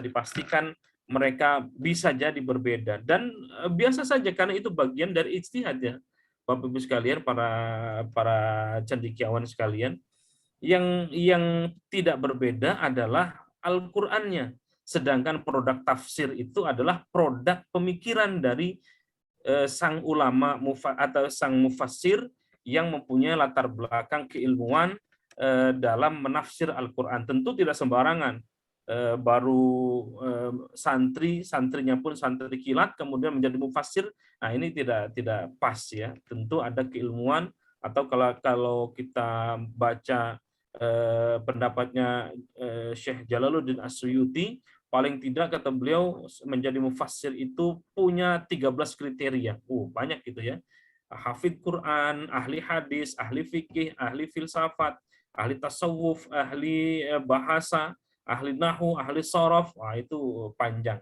dipastikan mereka bisa jadi berbeda, dan biasa saja karena itu bagian dari ijtihad, ya Bapak Ibu sekalian, para cendekiawan sekalian. Yang tidak berbeda adalah Al-Qur'annya, sedangkan produk tafsir itu adalah produk pemikiran dari sang ulama atau sang mufassir yang mempunyai latar belakang keilmuan dalam menafsir Al-Qur'an. Tentu tidak sembarangan. Baru santrinya pun santri kilat kemudian menjadi mufassir. Nah, ini tidak pas, ya. Tentu ada keilmuan, atau kalau kita baca pendapatnya Syekh Jalaluddin As-Suyuti, paling tidak kata beliau menjadi mufassir itu punya 13 kriteria. Banyak gitu, ya. Hafidz Quran, ahli hadis, ahli fikih, ahli filsafat, ahli tasawuf, ahli bahasa, ahli nahu, ahli sorof. Wah, itu panjang.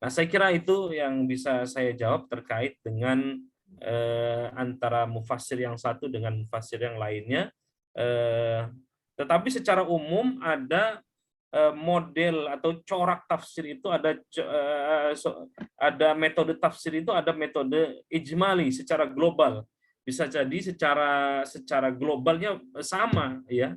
Nah, saya kira itu yang bisa saya jawab terkait dengan antara mufassir yang satu dengan mufassir yang lainnya. Tetapi secara umum ada model atau corak tafsir itu, ada metode tafsir itu, ada metode ijmali secara global. Bisa jadi secara globalnya sama, ya.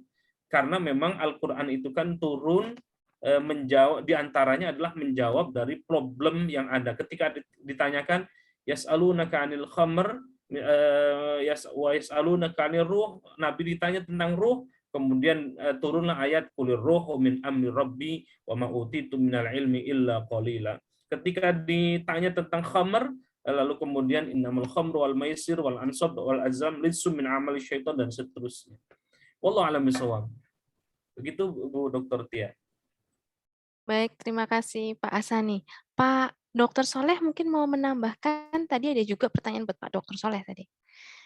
Karena memang Al-Qur'an itu kan turun menjawab, diantaranya adalah menjawab dari problem yang ada. Ketika ditanyakan yas'alunaka 'anil khamr wa yas'alunaka 'anil ruh, Nabi ditanya tentang ruh, kemudian turunlah ayat qulir ruhu min amri rabbi wa ma utitu minal ilmi illa qalila. Ketika ditanya tentang khamr, lalu kemudian innamal khamru wal maisir wal ansab wal azam rijsum min amali syaitan, dan seterusnya. Wallahu a'lam bishawab. Begitu Bu Dr. Tia. Baik, terima kasih Pak Hasani. Pak Dr. Soleh mungkin mau menambahkan, tadi ada juga pertanyaan buat Pak Dr. Soleh tadi.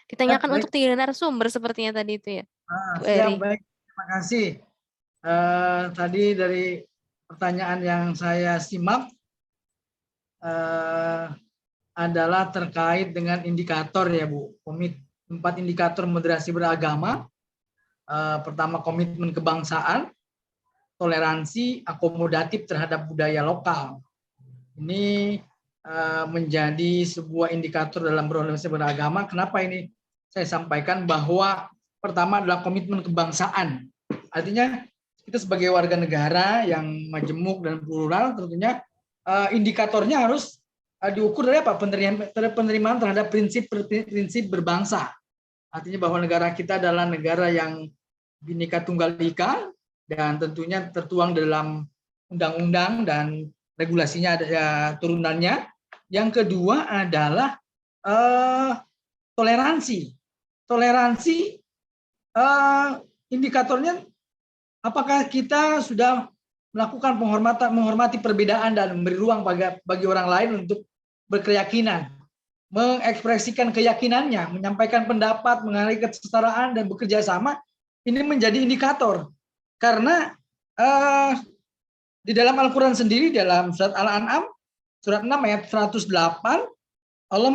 Ditanyakan Baik. untuk 3 narasumber sepertinya tadi itu, ya. Bu Siap, Eri. baik. Terima kasih. Tadi dari pertanyaan yang saya simak adalah terkait dengan indikator, ya Bu. 4 indikator moderasi beragama. Pertama, komitmen kebangsaan, toleransi, akomodatif terhadap budaya lokal. Ini menjadi sebuah indikator dalam berorganisasi beragama. Kenapa ini saya sampaikan? Bahwa pertama adalah komitmen kebangsaan. Artinya kita sebagai warga negara yang majemuk dan plural, tentunya indikatornya harus diukur dari apa? Penerimaan terhadap prinsip berbangsa. Artinya bahwa negara kita adalah negara yang Bhinneka Tunggal Ika, dan tentunya tertuang dalam undang-undang dan regulasinya ada turunannya. Yang kedua adalah toleransi. Toleransi indikatornya apakah kita sudah melakukan menghormati perbedaan dan memberi ruang bagi orang lain untuk berkeyakinan, mengekspresikan keyakinannya, menyampaikan pendapat mengenai kesetaraan dan bekerja sama, ini menjadi indikator. Karena di dalam Al-Quran sendiri, dalam surat Al-An'am, surat 6 ayat 108, Allah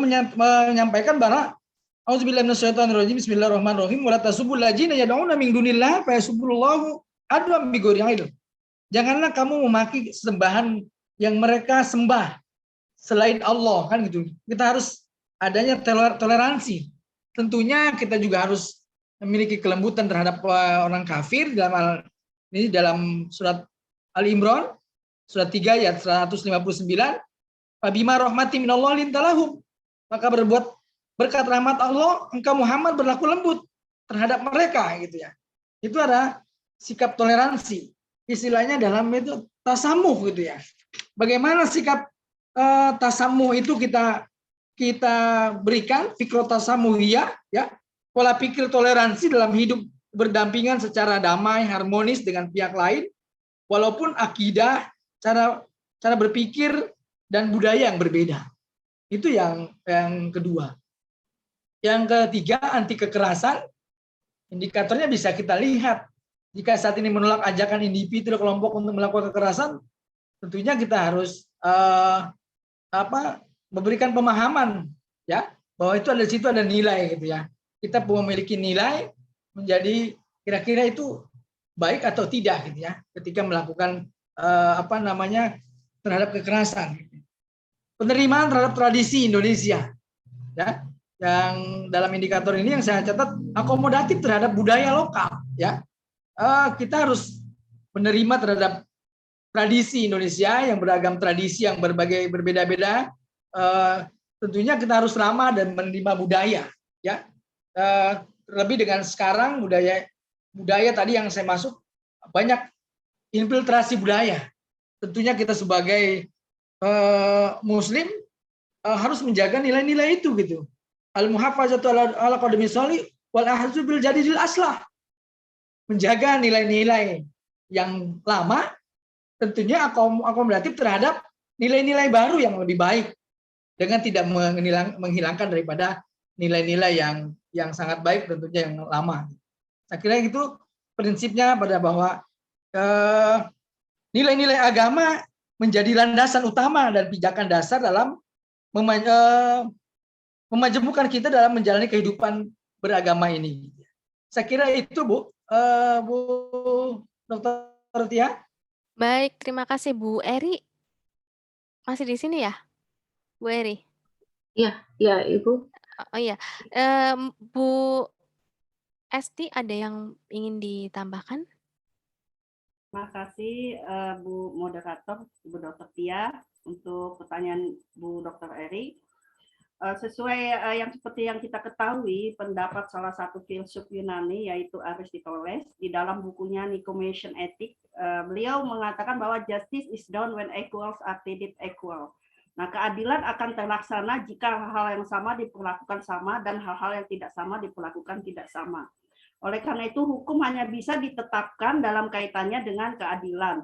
menyampaikan bahwa Auzubillahi minasyaitonirrajim, bismillahirrahmanirrahim, wala tasubul ladzina yad'una min dunillah fa yasubullahu adwan bighairi ilm. Janganlah kamu memaki sembahan yang mereka sembah selain Allah, kan gitu. Kita harus adanya toleransi. Tentunya kita juga harus memiliki kelembutan terhadap orang kafir. Dalam surat Al-Imran surat 3 ayat 159, Fabima rahmati minallah lintalahum, maka berkat rahmat Allah engkau Muhammad berlaku lembut terhadap mereka, gitu ya. Itu ada sikap toleransi. Istilahnya dalam itu tasamuh, gitu ya. Bagaimana sikap tasamuh itu kita berikan, fikro tasamuhiyah, ya, pola pikir toleransi dalam hidup berdampingan secara damai, harmonis dengan pihak lain, walaupun akidah, cara berpikir dan budaya yang berbeda. Itu yang kedua. Yang ketiga, anti kekerasan. Indikatornya bisa kita lihat. Jika saat ini menolak ajakan individu atau kelompok untuk melakukan kekerasan, tentunya kita harus memberikan pemahaman, ya, bahwa itu ada di situ ada nilai, gitu ya. Kita memiliki nilai menjadi kira-kira itu baik atau tidak, gitu ya, ketika melakukan terhadap kekerasan. Penerimaan terhadap tradisi Indonesia, ya, yang dalam indikator ini yang saya catat akomodatif terhadap budaya lokal, ya. Kita harus menerima terhadap tradisi Indonesia yang beragam tradisi yang berbeda-beda. Tentunya kita harus ramah dan menerima budaya, ya. Terlebih dengan sekarang budaya tadi yang saya masuk banyak infiltrasi budaya. Tentunya kita sebagai Muslim harus menjaga nilai-nilai itu, gitu. Al-muhafazatu ala qadami sholih wal ahzu bil jadidil aslah. Menjaga nilai-nilai yang lama, tentunya akomodatif terhadap nilai-nilai baru yang lebih baik, dengan tidak menghilangkan daripada nilai-nilai yang sangat baik, tentunya yang lama. Saya kira itu prinsipnya pada bahwa nilai-nilai agama menjadi landasan utama dan pijakan dasar dalam memajemukkan kita dalam menjalani kehidupan beragama ini. Saya kira itu, Bu Dr. Tia. Baik, terima kasih Bu Eri. Masih di sini ya, Bu Eri? Iya, Ibu. Oh iya, Bu Esti ada yang ingin ditambahkan? Terima kasih Bu Moderator, Bu Dr. Tia, untuk pertanyaan Bu Dr. Eri. Sesuai yang seperti yang kita ketahui, pendapat salah satu filsuf Yunani yaitu Aristoteles di dalam bukunya Nicomachean Ethics, beliau mengatakan bahwa justice is done when equals are treated equal. Nah, keadilan akan terlaksana jika hal-hal yang sama diperlakukan sama dan hal-hal yang tidak sama diperlakukan tidak sama. Oleh karena itu, hukum hanya bisa ditetapkan dalam kaitannya dengan keadilan.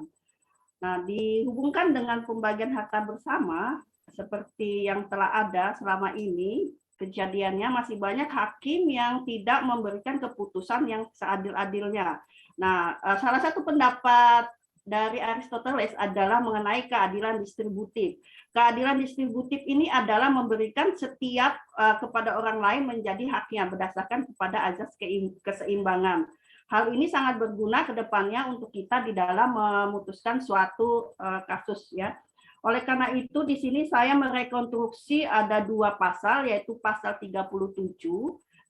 Nah, dihubungkan dengan pembagian harta bersama, seperti yang telah ada selama ini, kejadiannya masih banyak hakim yang tidak memberikan keputusan yang seadil-adilnya. Nah, salah satu pendapat dari Aristoteles adalah mengenai keadilan distributif. Keadilan distributif ini adalah memberikan setiap kepada orang lain menjadi haknya berdasarkan kepada azas keseimbangan. Hal ini sangat berguna ke depannya untuk kita di dalam memutuskan suatu kasus, ya. Oleh karena itu di sini saya merekonstruksi ada dua pasal, yaitu pasal 37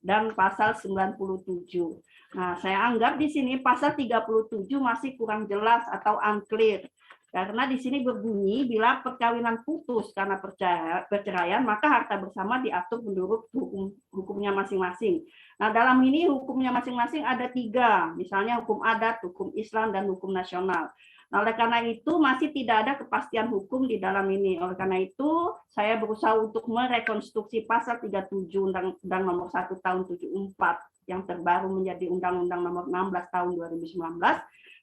dan pasal 97. Nah, saya anggap di sini pasal 37 masih kurang jelas atau unclear. Karena di sini berbunyi bila perkawinan putus karena perceraian, maka harta bersama diatur menurut hukumnya masing-masing. Nah, dalam ini hukumnya masing-masing ada 3, misalnya hukum adat, hukum Islam, dan hukum nasional. Nah, oleh karena itu masih tidak ada kepastian hukum di dalam ini. Oleh karena itu saya berusaha untuk merekonstruksi pasal 37 Undang-Undang Nomor 1 Tahun 74 yang terbaru menjadi Undang-Undang Nomor 16 Tahun 2019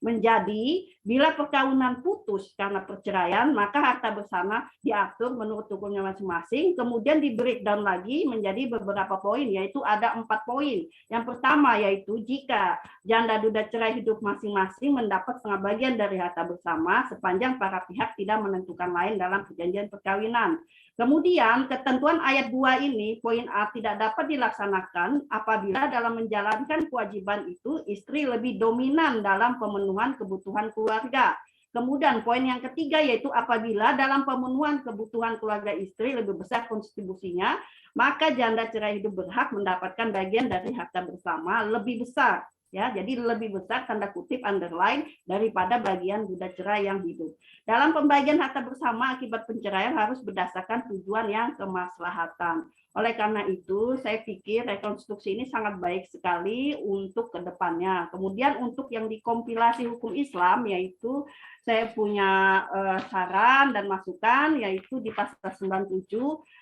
menjadi bila perkawinan putus karena perceraian, maka harta bersama diatur menurut hukumnya masing-masing. Kemudian di breakdown lagi menjadi beberapa poin, yaitu ada 4 poin. Yang pertama yaitu jika janda duda cerai hidup masing-masing mendapat setengah bagian dari harta bersama sepanjang para pihak tidak menentukan lain dalam perjanjian perkawinan. Kemudian ketentuan ayat 2 ini, poin A, tidak dapat dilaksanakan apabila dalam menjalankan kewajiban itu istri lebih dominan dalam pemenuhan kebutuhan keluarga. Kemudian poin yang ketiga yaitu apabila dalam pemenuhan kebutuhan keluarga istri lebih besar kontribusinya, maka janda cerai hidup berhak mendapatkan bagian dari harta bersama lebih besar. Ya, jadi lebih besar tanda kutip underline daripada bagian duda cerai yang hidup. Dalam pembagian harta bersama akibat penceraian harus berdasarkan tujuan yang kemaslahatan. Oleh karena itu, saya pikir rekonstruksi ini sangat baik sekali untuk kedepannya. Kemudian untuk yang dikompilasi hukum Islam, yaitu saya punya saran dan masukan, yaitu di pasal 97,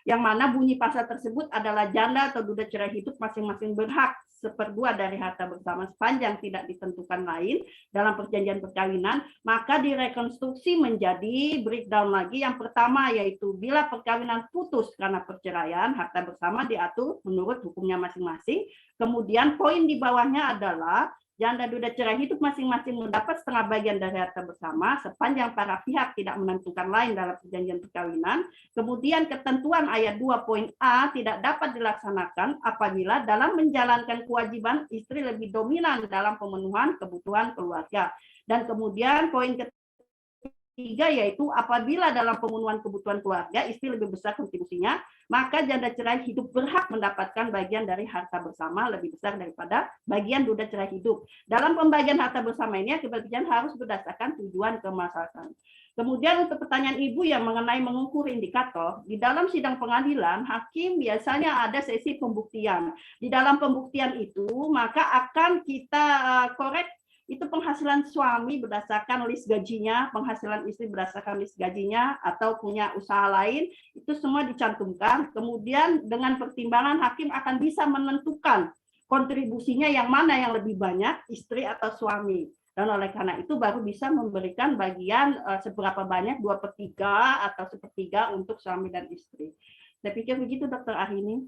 yang mana bunyi pasal tersebut adalah janda atau duda cerai hidup masing-masing berhak 1/2 dari harta bersama sepanjang tidak ditentukan lain dalam perjanjian perkawinan, maka direkonstruksi menjadi breakdown lagi. Yang pertama yaitu bila perkawinan putus karena perceraian, harta bersama diatur menurut hukumnya masing-masing. Kemudian poin di bawahnya adalah janda duda cerai hidup masing-masing mendapat setengah bagian dari harta bersama sepanjang para pihak tidak menentukan lain dalam perjanjian perkawinan. Kemudian ketentuan ayat 2 poin A tidak dapat dilaksanakan apabila dalam menjalankan kewajiban istri lebih dominan dalam pemenuhan kebutuhan keluarga. Dan kemudian poin ketiga yaitu apabila dalam pemenuhan kebutuhan keluarga istri lebih besar kontribusinya, maka janda cerai hidup berhak mendapatkan bagian dari harta bersama lebih besar daripada bagian duda cerai hidup. Dalam pembagian harta bersama ini kebagian harus berdasarkan tujuan kemaslahatan. Kemudian untuk pertanyaan Ibu yang mengenai mengukur indikator, di dalam sidang pengadilan, hakim biasanya ada sesi pembuktian. Di dalam pembuktian itu, maka akan kita korek itu penghasilan suami berdasarkan list gajinya, penghasilan istri berdasarkan list gajinya, atau punya usaha lain, itu semua dicantumkan. Kemudian dengan pertimbangan hakim akan bisa menentukan kontribusinya yang mana yang lebih banyak, istri atau suami. Dan oleh karena itu baru bisa memberikan bagian seberapa banyak, 2/3 atau 1/3 untuk suami dan istri. Saya pikir begitu Dr. Ahini.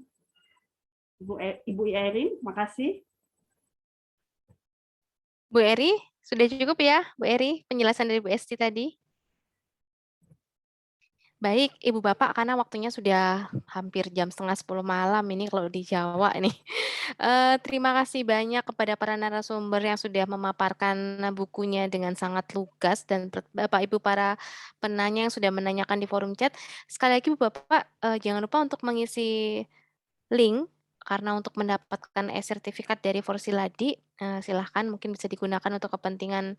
Ibu Erin, makasih. Bu Eri, sudah cukup ya, Bu Eri, penjelasan dari Bu Esti tadi? Baik, Ibu Bapak, karena waktunya sudah hampir jam 9:30 malam ini kalau di Jawa ini. Terima kasih banyak kepada para narasumber yang sudah memaparkan bukunya dengan sangat lugas dan Bapak Ibu para penanya yang sudah menanyakan di forum chat. Sekali lagi Bu Bapak, jangan lupa untuk mengisi link karena untuk mendapatkan e-sertifikat dari Forsiladi, silahkan mungkin bisa digunakan untuk kepentingan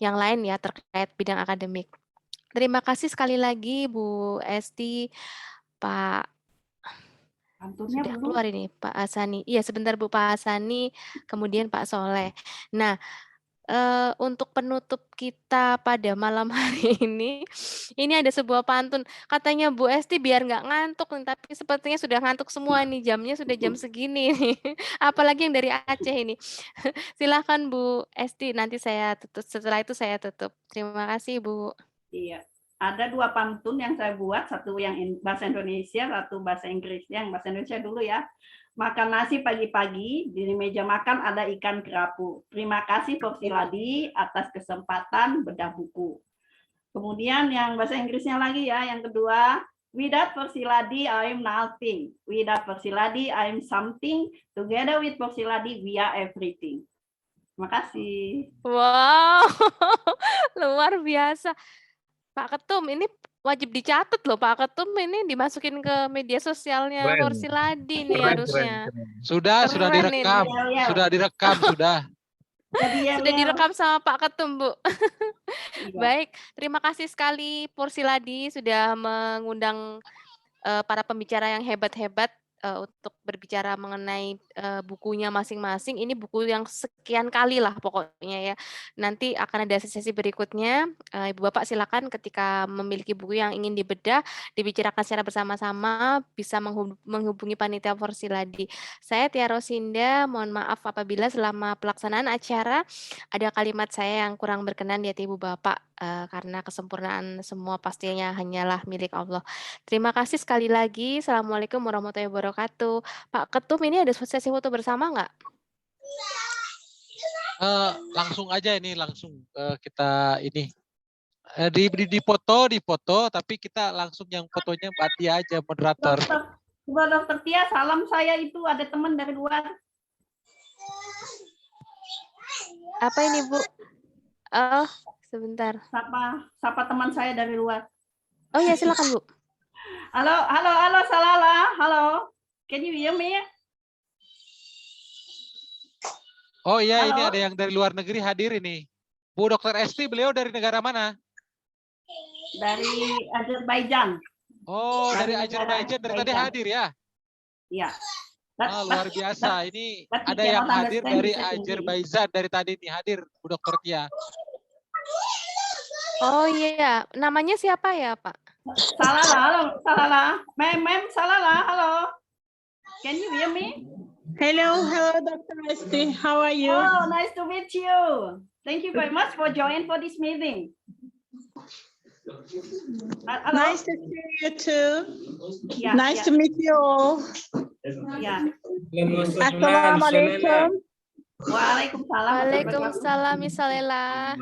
yang lain ya terkait bidang akademik. Terima kasih sekali lagi Bu Esti, Pak Antunnya sudah belum. keluar ini Pak Hasani. Iya sebentar Bu, Pak Hasani, kemudian Pak Soleh. Nah, untuk penutup kita pada malam hari ini ada sebuah pantun. Katanya Bu Esti biar nggak ngantuk, tapi sepertinya sudah ngantuk semua nih, jamnya sudah jam segini nih. Apalagi yang dari Aceh ini. Silakan Bu Esti, nanti saya tutup. Setelah itu saya tutup. Terima kasih Bu. Iya. Ada 2 pantun yang saya buat, satu yang bahasa Indonesia, satu bahasa Inggrisnya. Yang bahasa Indonesia dulu ya. Makan nasi pagi-pagi, di meja makan ada ikan kerapu. Terima kasih Forsiladi atas kesempatan bedah buku. Kemudian yang bahasa Inggrisnya lagi ya, yang kedua, without Forsiladi I'm nothing. Without Forsiladi I'm something. Together with Forsiladi we are everything. Terima kasih. Wow, luar biasa. Pak Ketum, ini wajib dicatat loh Pak Ketum, ini dimasukin ke media sosialnya Forsiladi nih harusnya. Sudah Keren direkam, ini. sudah direkam, sudah. Sudah direkam sama Pak Ketum, Bu. Iya. Baik, terima kasih sekali Forsiladi sudah mengundang para pembicara yang hebat-hebat untuk berbicara mengenai bukunya masing-masing. Ini buku yang sekian kali lah pokoknya ya. Nanti akan ada sesi berikutnya. Ibu Bapak silakan ketika memiliki buku yang ingin dibedah, dibicarakan secara bersama-sama, bisa menghubungi panitia Forsiladi. Saya Tia Rosinda, mohon maaf apabila selama pelaksanaan acara ada kalimat saya yang kurang berkenan di hati Ibu Bapak, karena kesempurnaan semua pastinya hanyalah milik Allah. Terima kasih sekali lagi. Assalamualaikum warahmatullahi wabarakatuh. Pak Ketum, ini ada sesi foto bersama nggak? Langsung aja ini, langsung kita ini. Di foto, tapi kita langsung yang fotonya Mbak Tia aja, moderator. Dokter Tia, salam saya itu ada teman dari luar. Apa ini, Bu? Oh, sebentar. Sapa teman saya dari luar. Oh ya, silakan, Bu. Halo, Salala. Halo. Can you hear me? Oh iya, Halo. ini ada yang dari luar negeri hadir ini. Bu Dr. Esti, beliau dari negara mana? Dari Azerbaijan. Oh, dari Azerbaijan, dari tadi hadir ya? Iya. Luar biasa. Ini ada yang hadir dari Azerbaijan dari tadi nih, hadir Bu Dr. Tia. Oh iya, namanya siapa ya, Pak? Salala, halo, Salala. Mem, Salala, halo. Can you hear me? Hello, Dr. Esti. How are you? Oh, nice to meet you. Thank you very much for joining for this meeting. Hello? Nice to see you too. Yeah, Nice to meet you all. Yeah. Assalamualaikum. Waalaikumsalam. Waalaikumsalam, Miss Lela.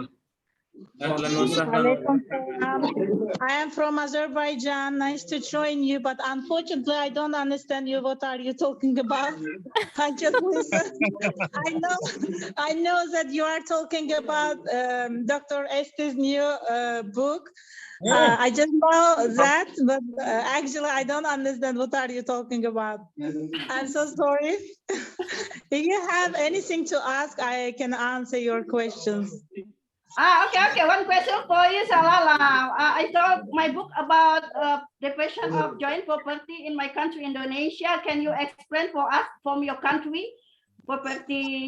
I am from Azerbaijan. Nice to join you, but unfortunately, I don't understand you. What are you talking about? I just listen. I know that you are talking about Dr. Esti's new book. I just know that, but actually, I don't understand what are you talking about. I'm so sorry. If you have anything to ask, I can answer your questions. Okay. One question for you, Salala. I told my book about the question of joint property in my country, Indonesia. Can you explain for us from your country,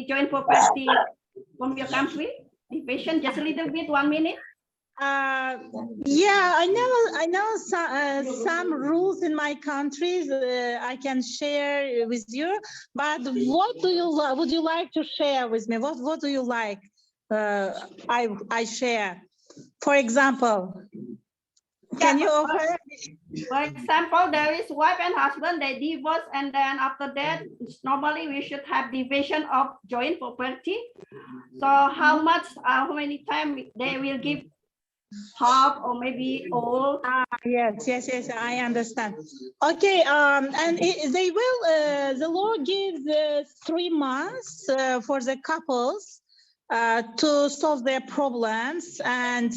joint property from your country? Division, just a little bit, 1 minute. Yeah, I know some rules in my countries. I can share with you. But what would you like to share with me? What do you like? I share. For example, can you offer? For example, there is wife and husband, they divorce, and then after that, normally we should have division of joint property. So how many times they will give half or maybe all? Yes, I understand. Okay, and they will, the law gives 3 months for the couples to solve their problems. And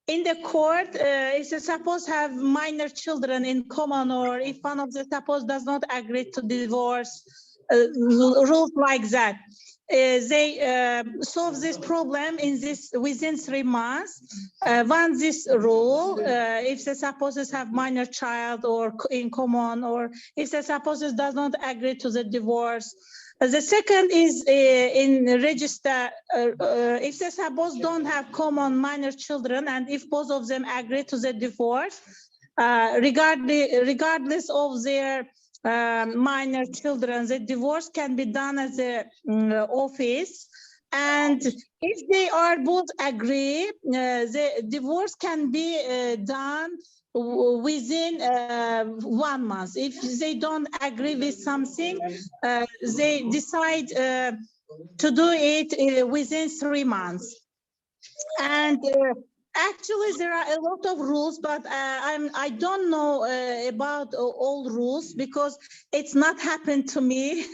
in the court, if the spouse have minor children in common, or if one of the spouse does not agree to divorce, rules like that, they solve this problem within 3 months. Once this rule, if the spouses have minor child or in common, or if the spouses does not agree to the divorce. The second is in register, if the spouse don't have common minor children, and if both of them agree to the divorce, regardless of their minor children, the divorce can be done at the office. And if they are both agree, the divorce can be done within 1 month. If they don't agree with something, they decide to do it within 3 months. And actually, there are a lot of rules, but I don't know about all rules because it's not happened to me.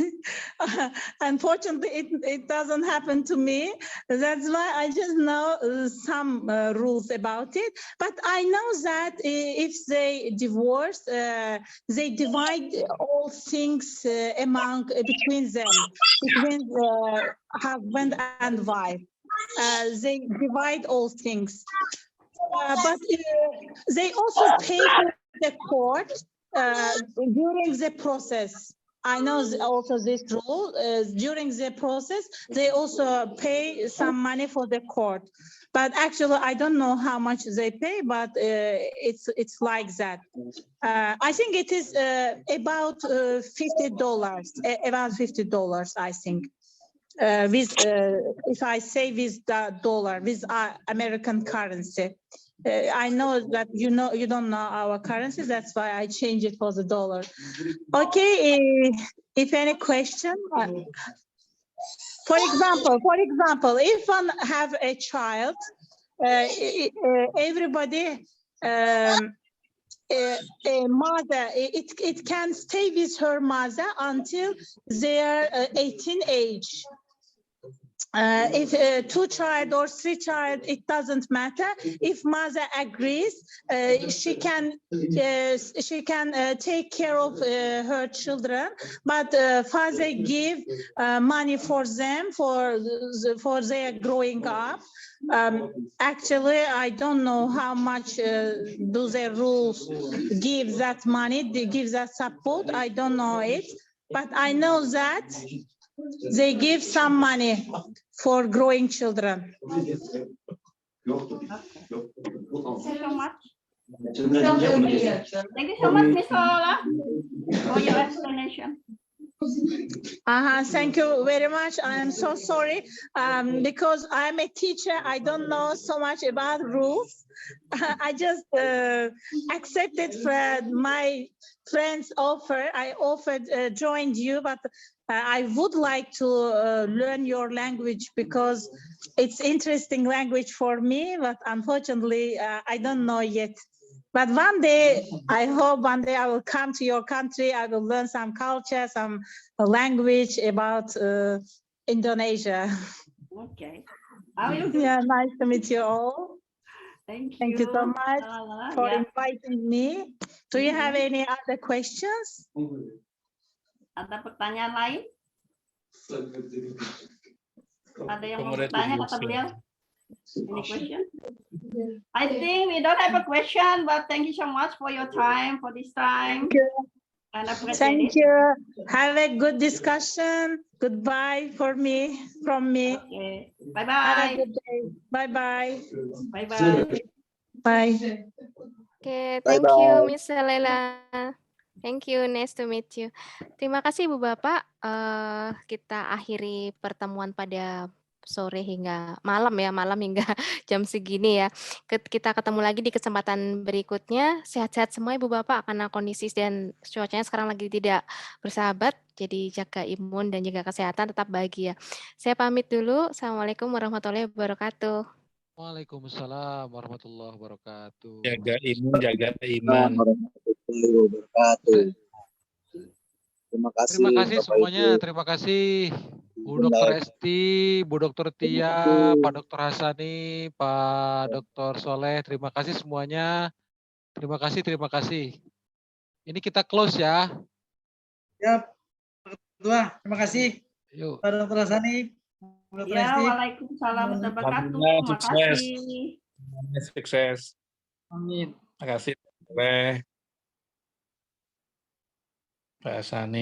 Unfortunately, it doesn't happen to me. That's why I just know some rules about it. But I know that if they divorce, they divide all things between them, between the husband and wife. They divide all things, but they also pay to the court during the process. I know also this rule, during the process, they also pay some money for the court. But actually, I don't know how much they pay, but it's like that. I think it is about $50, about $50, I think. With if I say with the dollar, with American currency. I know that you don't know our currency, that's why I change it for the dollar. Okay, if any question, for example, if one have a child, everybody, a mother, it can stay with her mother until their 18 age. If 2 child or 3 child, it doesn't matter. If mother agrees, she can take care of her children, but father give money for them for their growing up. Actually, I don't know how much do their rules give that money, they give that support. I don't know it, but I know that they give some money for growing children. Thank you so much. Thank you so much, Ms. Lola, for your explanation. Thank you very much. I am so sorry because I'm a teacher. I don't know so much about rules. I just accepted my friend's offer. I offered joined you, but I would like to learn your language because it's interesting language for me. But unfortunately, I don't know yet. But one day, I hope one day I will come to your country. I will learn some culture, some language about Indonesia. Okay. How you Yeah, nice to meet you all. Thank Thank you so much for Yeah. inviting me. Do you have any other questions? Ada pertanyaan lain? Ada yang mau bertanya kata beliau? Any question? I think we don't have a question, but thank you so much for your time for this time. Thank you. And appreciate Thank it. you. Have a good discussion. Goodbye from me. Okay. Bye bye. Have a good day. Bye bye. Bye bye. Bye. Oke, thank you, Miss Lela. Thank you, nice to meet you. Terima kasih Ibu Bapak. Kita akhiri pertemuan pada sore hingga malam ya, malam hingga jam segini ya. Kita ketemu lagi di kesempatan berikutnya. Sehat-sehat semua Ibu Bapak, karena kondisi dan cuacanya sekarang lagi tidak bersahabat. Jadi jaga imun dan jaga kesehatan, tetap bahagia. Saya pamit dulu. Assalamualaikum warahmatullahi wabarakatuh. Waalaikumsalam warahmatullahi wabarakatuh. Jaga imun, jaga iman. Warahmatullahi wabarakatuh. Terima kasih. Terima kasih Bapak semuanya. Ibu. Terima kasih Bu Dr. Esti, Bu Dr. Tia, Pak Dr. Hasani, Pak Dr. Soleh. Terima kasih semuanya. Terima kasih, terima kasih. Ini kita close ya. Ya, Pak Ketua, terima kasih. Yuk. Pak Dr. Hasani, Bu Dr. Ya, Esti. waalaikumsalam warahmatullahi wabarakatuh. Alhamdulillah, Terima sukses. kasih. Sukses. Amin. Terima kasih. Pak Hasani.